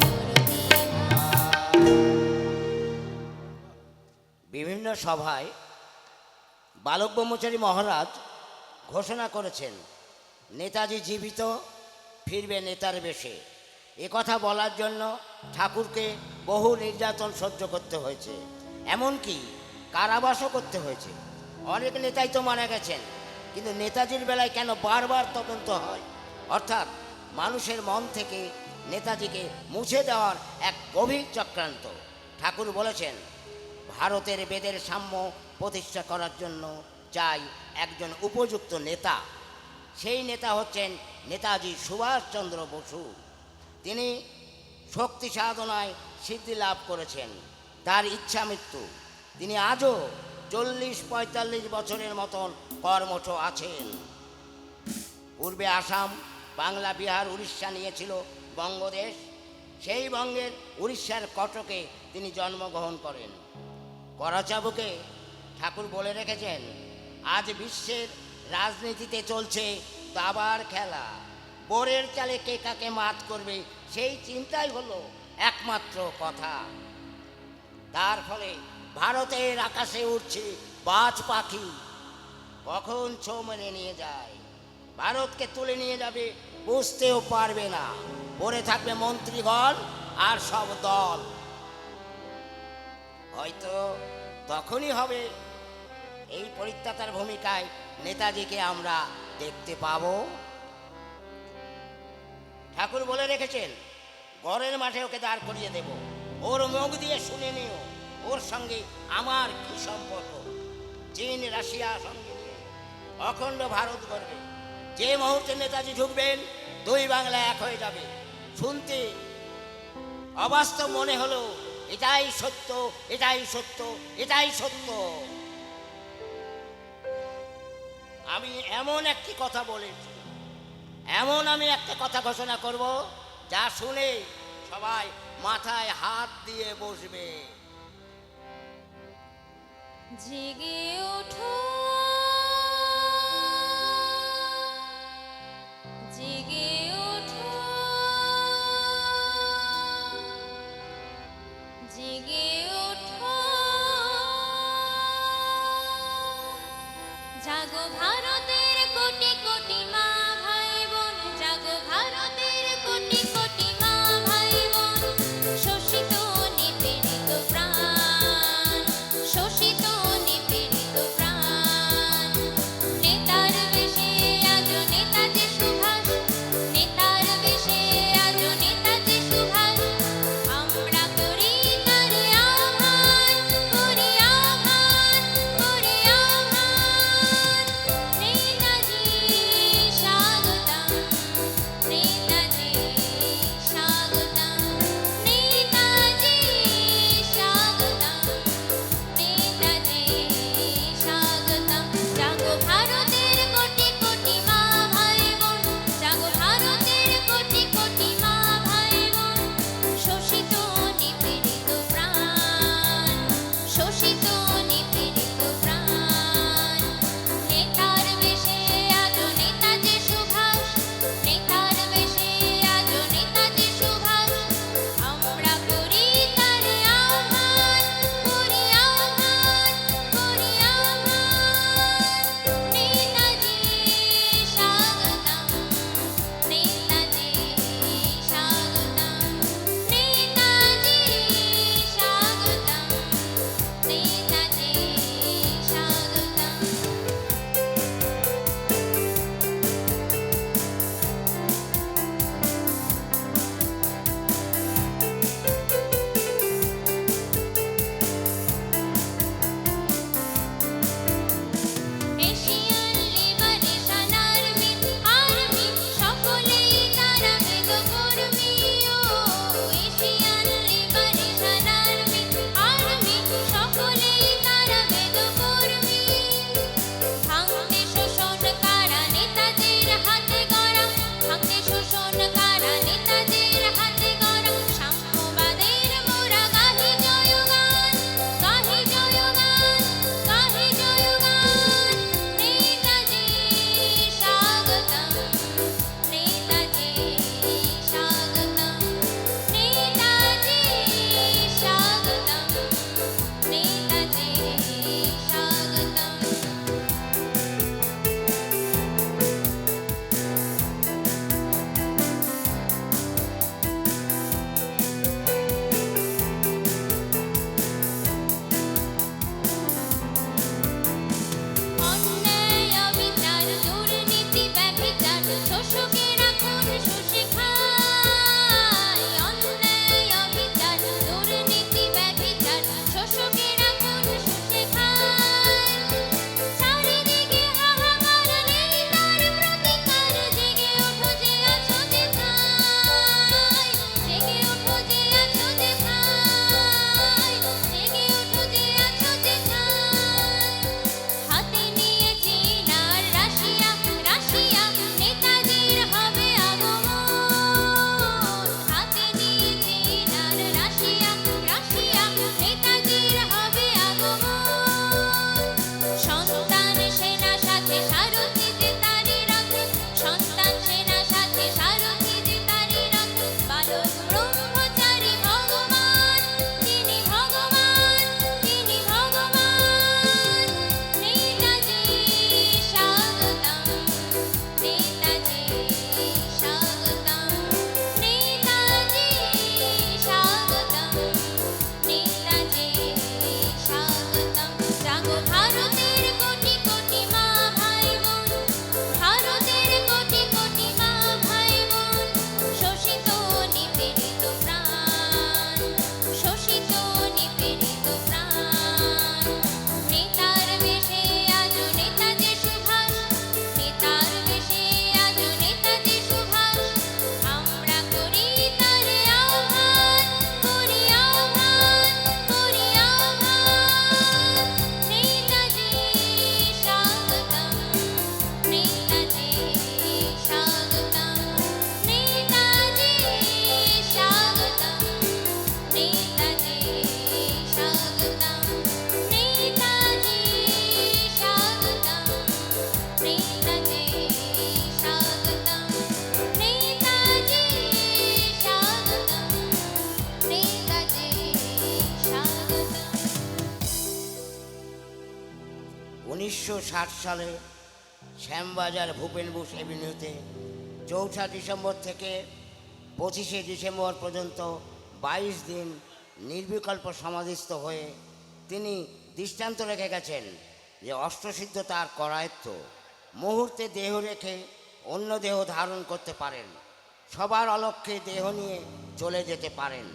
কর্মী ভাই। বিভিন্ন সভায় বালক ব্রহ্মচারী মহারাজ ঘোষণা করেছেন, নেতাজি জীবিত, ফিরবে নেতার বেশে। এ কথা বলার জন্য ঠাকুরকে বহু নির্যাতন সহ্য করতে হয়েছে, এমনকি কারাবাসও করতে হয়েছে। অনেক নেতাই তো মারা গেছেন, কিন্তু নেতাজির বেলায় কেন বারবার তদন্ত হয়? অর্থাৎ মানুষের মন থেকে নেতাজিকে মুছে দেওয়ার এক গভীর চক্রান্ত। ঠাকুর বলেছেন, ভারতের বেদের সাম্য প্রতিষ্ঠা করার জন্য চাই একজন উপযুক্ত নেতা। সেই নেতা হচ্ছেন নেতাজি সুভাষচন্দ্র বসু। তিনি শক্তি সাধনায় সিদ্ধি লাভ করেছেন, তার ইচ্ছা মৃত্যু। তিনি আজও 40-45 বছরের মতন কর্মঠ আছেন। পূর্বে আসাম, বাংলা, বিহার, উড়িষ্যা নিয়েছিল বঙ্গদেশ। সেই বঙ্গের উড়িষ্যার কটকে তিনি জন্মগ্রহণ করেন। করাচাবুকে ঠাকুর বলে রেখেছেন, আজ বিশ্বের রাজনীতিতে চলছে দাবার খেলা, বোরের চালে কে কাকে মাত করবে সেই চিন্তাই হলো একমাত্র কথা। তার ফলে ভারতের আকাশে উঠছে বাজ পাখি, কখন ছো মেরে নিয়ে যায়, ভারতকে তুলে নিয়ে যাবে বুঝতেও পারবে না। পড়ে থাকবে মন্ত্রীগণ আর সব দল। হয়তো তখনই হবে এই পরিত্যাতার ভূমিকায় নেতাজিকে আমরা দেখতে পাব। ঠাকুর বলে রেখেছেন, ঘরের মাঠে ওকে দাঁড় করিয়ে দেব, ওর মুখ দিয়ে শুনে নিও ওর সঙ্গে আমার কি সম্পর্ক। চীন, রাশিয়া সঙ্গে নিয়ে অখণ্ড ভারত গড়বে। যে মুহূর্তে নেতাজি ঢুকবেন, দুই বাংলা এক হয়ে যাবে। শুনতে অবাস্তব মনে হলো, এটাই সত্য, এটাই সত্য, এটাই সত্য। আমি এমন একটি কথা বলেছি, এমন আমি একটা কথা ঘোষণা করব, যা শুনে সবাই মাথায় হাত দিয়ে বসবে। জেগে ওঠো, জেগে ওঠো, জেগে ওঠো, জাগো ভারতের কোটি কোটি মা ভাই বোন, জাগো ভারতের কোটি কোটি মা ভাই বোন, শোষিত নিপীড়িত প্রাণ, শোষিত নিপীড়িত প্রাণ। স্বাগতম নেতাজি স্বাগতম নেতাজি স্বাগতম জাগো ভারতের কোটি কোটি মা ভাই বোন ভারতের কোটি কোটি মা ভাই বোন শোষিত নিপীড়িত প্রাণ শোষিত নিপীড়িত প্রাণ নেতার বেশে আজ নেতাজি সুভাষ নেতার বেশে আজ নেতাজি সুভাষ আমরা করি তারে আহ্বান করি আহ্বান করি আহ্বান নেতাজি স্বাগতম নেতাজি স্বাগতম নেতাজি স্বাগতম নেতাজি স্বাগতম নেতাজি স্বাগতম নেতাজি স্বাগতম নেতাজি স্বাগতম নেতাজি স্বাগতম 1960 সালে শ্যামবাজার ভূপেন বোস এভিনিউতে 4 ডিসেম্বর থেকে 25 ডিসেম্বর পর্যন্ত 22 দিন নির্বিকল্প সমাধিস্থ হয়ে তিনি দৃষ্টান্ত রেখে গেছেন যে অষ্টসিদ্ধ তার করায়ত্ত মুহূর্তে দেহ রেখে অন্য দেহ ধারণ করতে পারেন, সবার অলক্ষ্যে দেহ নিয়ে চলে যেতে পারেন,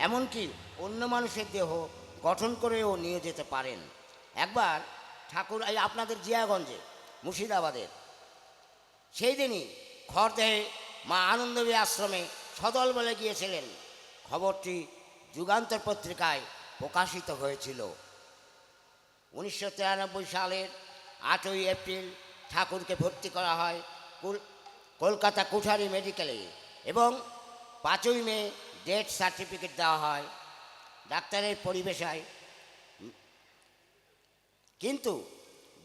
এমনকি অন্য মানুষের দেহ গঠন করেও নিয়ে যেতে পারেন। একবার ঠাকুর এই আপনাদের জিয়াগঞ্জে মুর্শিদাবাদের সেই দিনই খড়দেহে মা আনন্দবী আশ্রমে সদল বলে গিয়েছিলেন। খবরটি যুগান্তর পত্রিকায় প্রকাশিত হয়েছিল। 1993 সালের 8ই এপ্রিল ঠাকুরকে ভর্তি করা হয় কলকাতা কুঠারি মেডিকেলে এবং 5ই মে ডেথ সার্টিফিকেট দেওয়া হয় ডাক্তারের পরিবেশায়। কিন্তু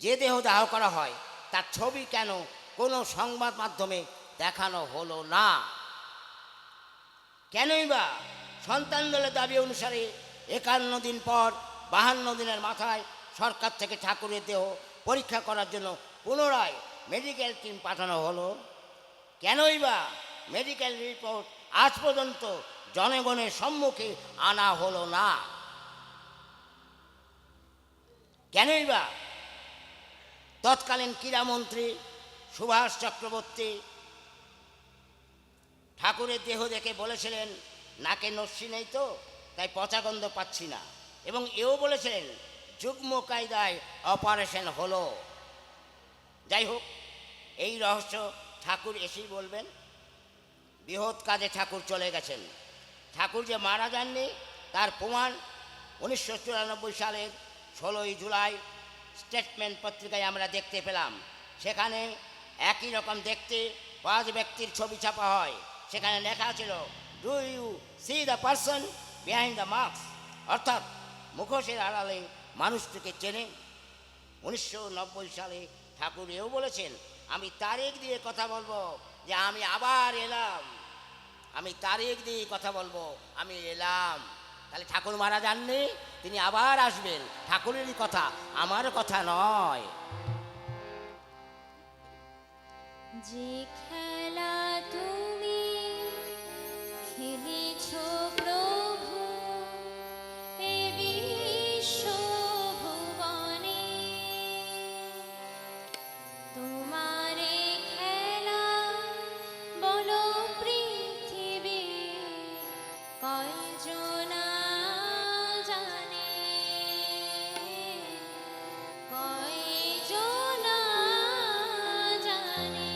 যে দেহ দাহ করা হয় তার ছবি কেন কোনো সংবাদ মাধ্যমে দেখানো হলো না? কেনই বা সন্তান দলের দাবি অনুসারে 51 দিন পর 52 দিনের মাথায় সরকার থেকে ঠাকুরের দেহ পরীক্ষা করার জন্য পুনরায় মেডিকেল টিম পাঠানো হলো? কেনই বা মেডিকেল রিপোর্ট আজ পর্যন্ত জনগণের সম্মুখে আনা হলো না? কেনই বা তৎকালীন ক্রীড়ামন্ত্রী সুভাষ চক্রবর্তী ঠাকুরের দেহ দেখে বলেছিলেন নাকে নস্যি নেই তো তাই পচা গন্ধ পাচ্ছি না, এবং এও বলেছিলেন যুগ্ম কায়দায় অপারেশন হলো। যাই হোক, এই রহস্য ঠাকুর এসেই বলবেন। বৃহৎ কাজে ঠাকুর চলে গেছেন। ঠাকুর যে মারা যাননি তার প্রমাণ 1994 সালের 16ই জুলাই স্টেটমেন্ট পত্রিকায় আমরা দেখতে পেলাম। সেখানে একই রকম দেখতে 5 ব্যক্তির ছবি ছাপা হয়। সেখানে লেখা ছিল, do you see the person behind the mask, অর্থাৎ মুখোশের আড়ালে মানুষটিকে চেনে। 1990 সালে ঠাকুর এও বলেছেন, আমি তারিখ দিয়ে কথা বলবো যে আমি আবার এলাম, আমি তারিখ দিয়ে কথা বলবো আমি এলাম। তাহলে ঠাকুর মারা যাননি, তিনি আবার আসবেন। ঠাকুরেরই কথা, আমার কথা নয়। যে খেলা তুমি খেলেছ প্রভু এ বিশ্ব ভুবনে, তোমারে খেলা বলো পৃথিবী কয়জনা জানে, কয়জনা জানে।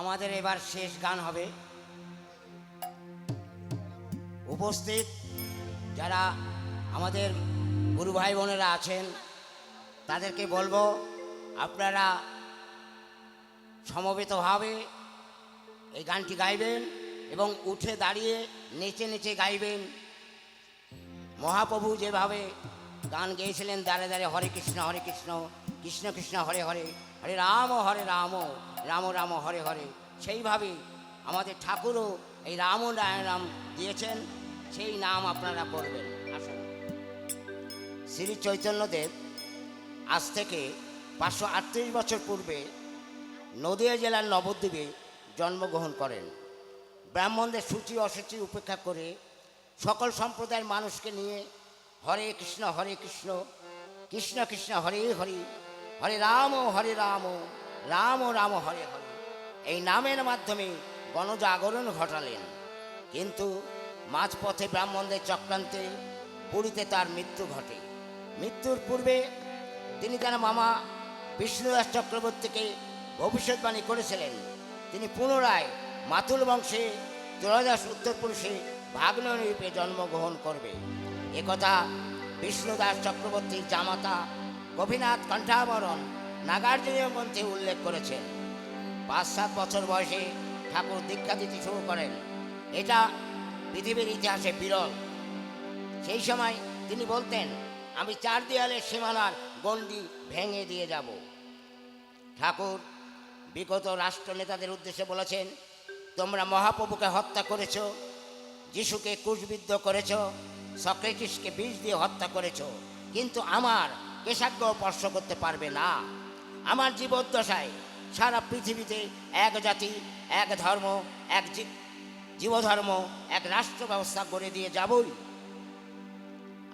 আমাদের এবার শেষ গান হবে। উপস্থিত যারা আমাদের গুরু ভাই বোনেরা আছেন তাদেরকে বলবো আপনারা সমবেতভাবে এই গানটি গাইবেন এবং উঠে দাঁড়িয়ে নেচে নেচে গাইবেন। মহাপ্রভু যেভাবে গান গেয়েছিলেন দাঁড়ে দাঁড়িয়ে হরে কৃষ্ণ কৃষ্ণ কৃষ্ণ হরে হরে, হরে রাম রাম রাম হরে হরে, সেইভাবে আমাদের ঠাকুরও এই রাম রাম দিয়েছেন, সেই নাম আপনারা করবেন। আসুন। শ্রী চৈতন্যদেব আজ থেকে 538 বছর পূর্বে নদিয়া জেলার নবদ্বীপে জন্মগ্রহণ করেন। ব্রাহ্মণদের সূচি অসুচি উপেক্ষা করে সকল সম্প্রদায়ের মানুষকে নিয়ে হরে কৃষ্ণ কৃষ্ণ কৃষ্ণ হরে হরে, হরে রাম রাম রাম হরে হরে, এই নামের মাধ্যমে গণজাগরণ ঘটালেন। কিন্তু মাঝপথে ব্রাহ্মণদের চক্রান্তে পুরীতে তার মৃত্যু ঘটে। মৃত্যুর পূর্বে তিনি তার মামা বিষ্ণুদাস চক্রবর্তীকে ভবিষ্যৎবাণী করেছিলেন তিনি পুনরায় মাতুল বংশে ত্রয়োদশ উত্তরপুরুষে ভাগ্নরূপে জন্মগ্রহণ করবে। একথা বিষ্ণুদাস চক্রবর্তীর জামাতা গোপীনাথ কণ্ঠাবরণ নাগার্জুনীয় গ্রন্থে উল্লেখ করেছেন। 5-7 বছর বয়সে ঠাকুর দীক্ষা দিতে শুরু করেন। এটা পৃথিবীর ইতিহাসে বিরল। সেই সময় তিনি বলতেন, আমি 4 দেয়ালের সীমানার গণ্ডি ভেঙে দিয়ে যাব। ঠাকুর বিগত রাষ্ট্রনেতাদের উদ্দেশ্যে বলেছেন, তোমরা মহাপ্রভুকে হত্যা করেছ, যিশুকে ক্রুশবিদ্ধ করেছ, সক্রেটিসকে বিষ দিয়ে হত্যা করেছ, কিন্তু আমার কেশাগ্র স্পর্শ করতে পারবে না। আমার জীবদ্দশায় সারা পৃথিবীতে এক জাতি, এক ধর্ম, এক জীবধর্ম, এক রাষ্ট্র ব্যবস্থা গড়ে দিয়ে যাবই।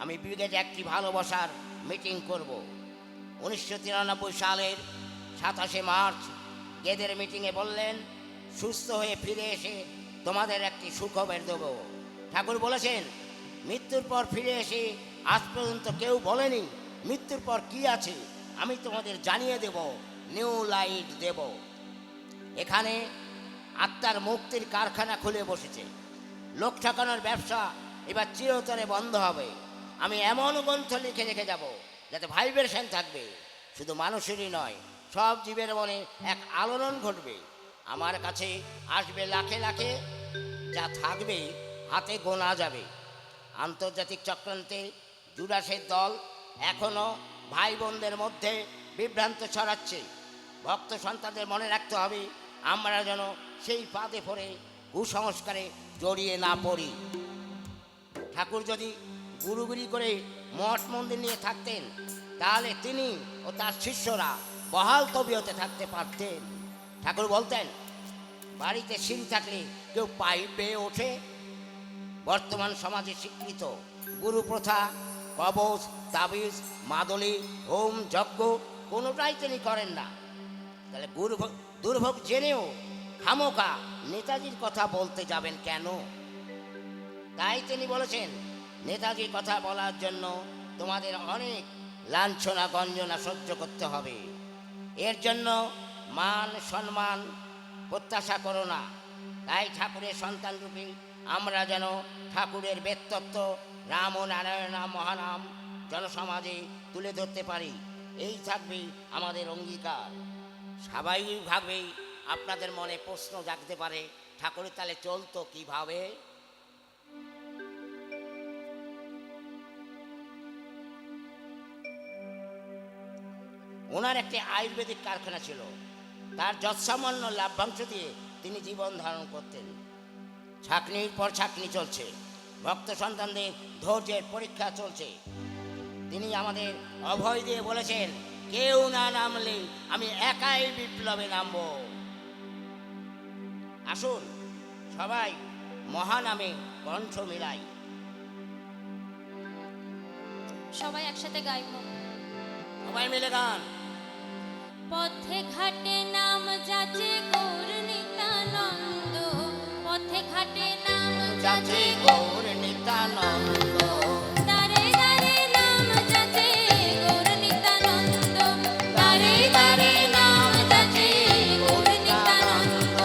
আমি ব্রিগেডে একটি ভালোবাসার মিটিং করব। 1993 সালের 27 মার্চ গেদের মিটিংয়ে বললেন, সুস্থ হয়ে ফিরে এসে তোমাদের একটি সুখবর দেব। ঠাকুর বলেছেন, মৃত্যুর পর ফিরে এসে আজ পর্যন্ত কেউ বলেনি মৃত্যুর পর কি আছে, আমি তোমাদের জানিয়ে দেব, নিউ লাইট দেব। এখানে আত্মার মুক্তির কারখানা খুলে বসেছে। লোক ঠকানোর ব্যবসা এবার চিরতরে বন্ধ হবে। আমি এমন গ্রন্থ লিখে রেখে যাব যাতে ভাইব্রেশন থাকবে, শুধু মানুষেরই নয়, সব জীবের মনে এক আলোড়ন ঘটবে। আমার কাছে আসবে লাখে লাখে, যা থাকবে হাতে গোনা যাবে। আন্তর্জাতিক চক্রান্তে জুডাসের দল এখনও ভাই বোনদের মধ্যে বিভ্রান্ত ছড়াচ্ছে। ভক্ত সন্তানদের মনে রাখতে হবে, আমরা যেন সেই ফাঁদে পড়ে কুসংস্কারে জড়িয়ে না পড়ি। ঠাকুর যদি গুরুগুরি করে মঠ মন্দির নিয়ে থাকতেন, তাহলে তিনি ও তার শিষ্যরা বহাল তবিয়তে থাকতে পারতেন। ঠাকুর বলতেন, বাড়িতে সিঁড়ি থাকলে কেউ পাইপ বেয়ে ওঠে। বর্তমান সমাজে স্বীকৃত গুরু প্রথা, কবচ, তাবিজ, মাদলি, হোম, যজ্ঞ কোনোটাই তিনি করেন না। তাহলে দুর্ভোগ জেনেও খামোকা নেতাজির কথা বলতে যাবেন কেন? তাই তিনি বলেছেন, নেতাজির কথা বলার জন্য তোমাদের অনেক লাঞ্ছনা গঞ্জনা সহ্য করতে হবে। এর জন্য মান সম্মান প্রত্যাশা করো না। তাই ঠাকুরের সন্তান রূপে আমরা যেন ঠাকুরের বেদতত্ত্ব রাম ও নারায়ণ নাম মহানাম জনসমাজে তুলে ধরতে পারি, এই থাকবে আমাদের অঙ্গীকার। স্বাভাবিকভাবেই আপনাদের মনে প্রশ্ন জাগতে পারে, ঠাকুরের তালে চলতো কিভাবে? ওনার একটি আয়ুর্বেদিক কারখানা ছিল, তার যৎসামান্য লাভ্যাংশ দিয়ে তিনি জীবন ধারণ করতেন। ছাঁকনির পর ছাঁকনি চলছে, ভক্ত সন্তানদের ধৈর্যের পরীক্ষা চলছে। তিনি আমাদের অভয় দিয়ে বলেছেন, কেউ না নামলে আমি একাই বিপ্লবে নামব। আসুন সবাই মহানামে কণ্ঠ মিলাই। সবাই একসাথে গাইব। সবাই মিলে গান। পথে ঘাটে নাম যাচে গৌর নিত্যানন্দ, পথে ঘাটে নাম যাচে গৌর নিত্যানন্দ, দারে দারে নাম যাচে গৌর নিত্যানন্দ, দারে দারে নাম যাচে গৌর নিত্যানন্দ।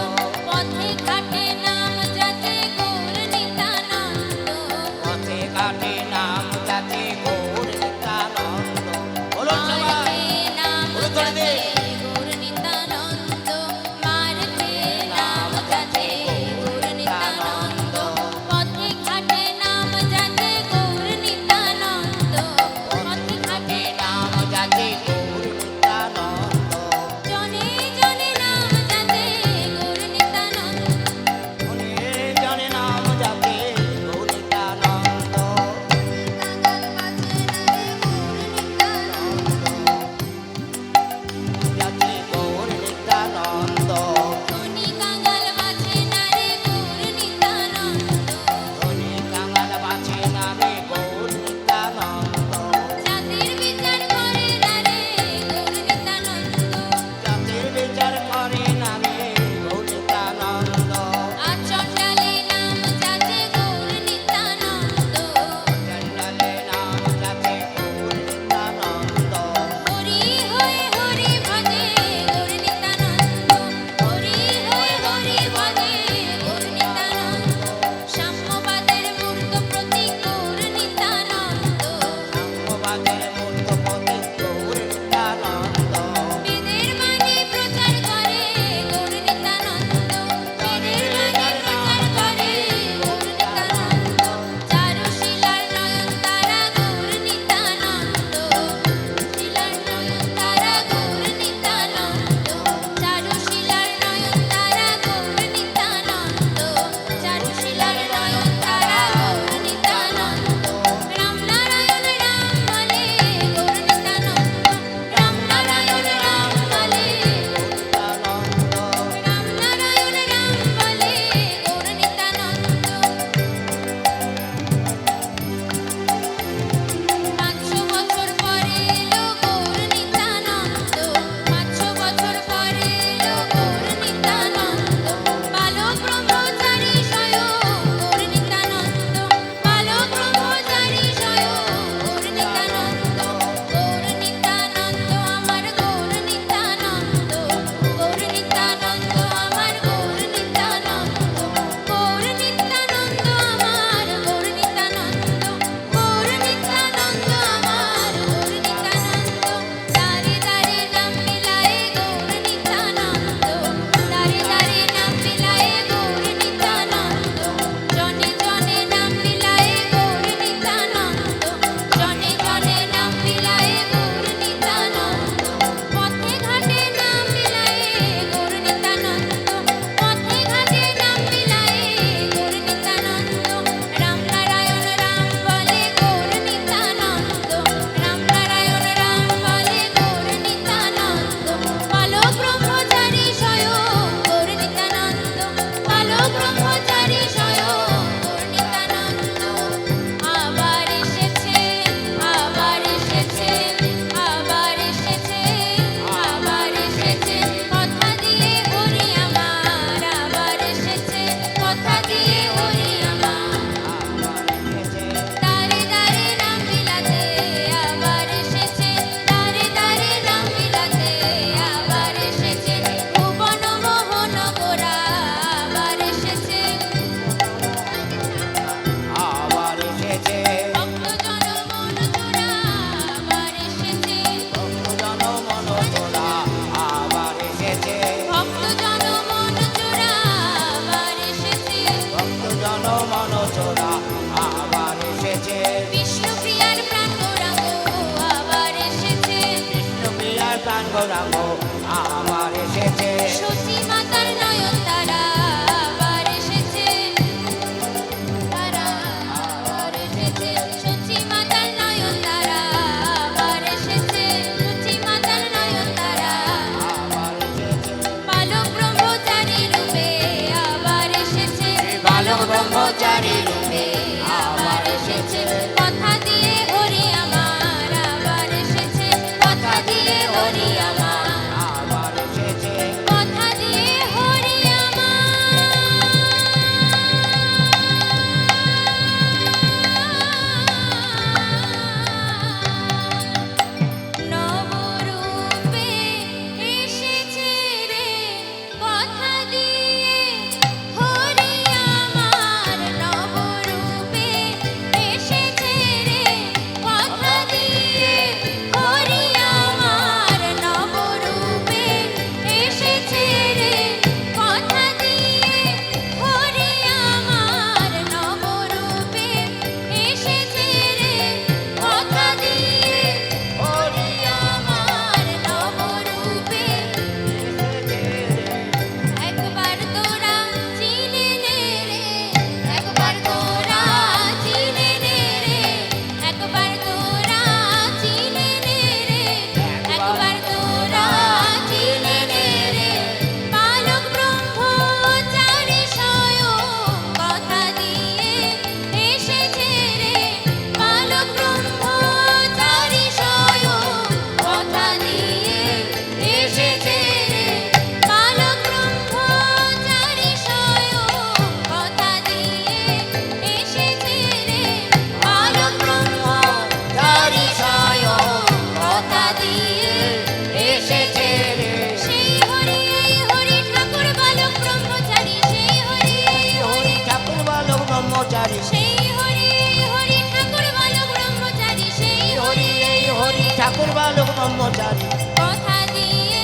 ব্রহ্মচারী সেই হরি হরি ঠাকুর বালক ব্রহ্মচারী সেই হরি এই হরি ঠাকুর বালক ব্রহ্মচারী কথা দিয়ে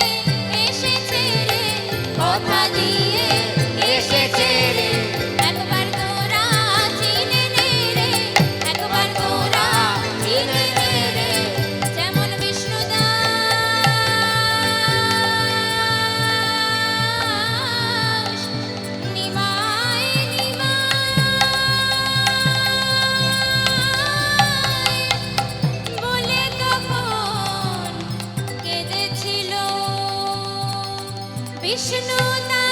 এসেছে রে কথা দিয়ে এসেছে রে একবার তোরা চিনে নে রে একবার তোরা চিনে নে রে যেমন বিষ্ণুদাস নিমাই বলে তখন কেঁদেছিল বিষ্ণুদাস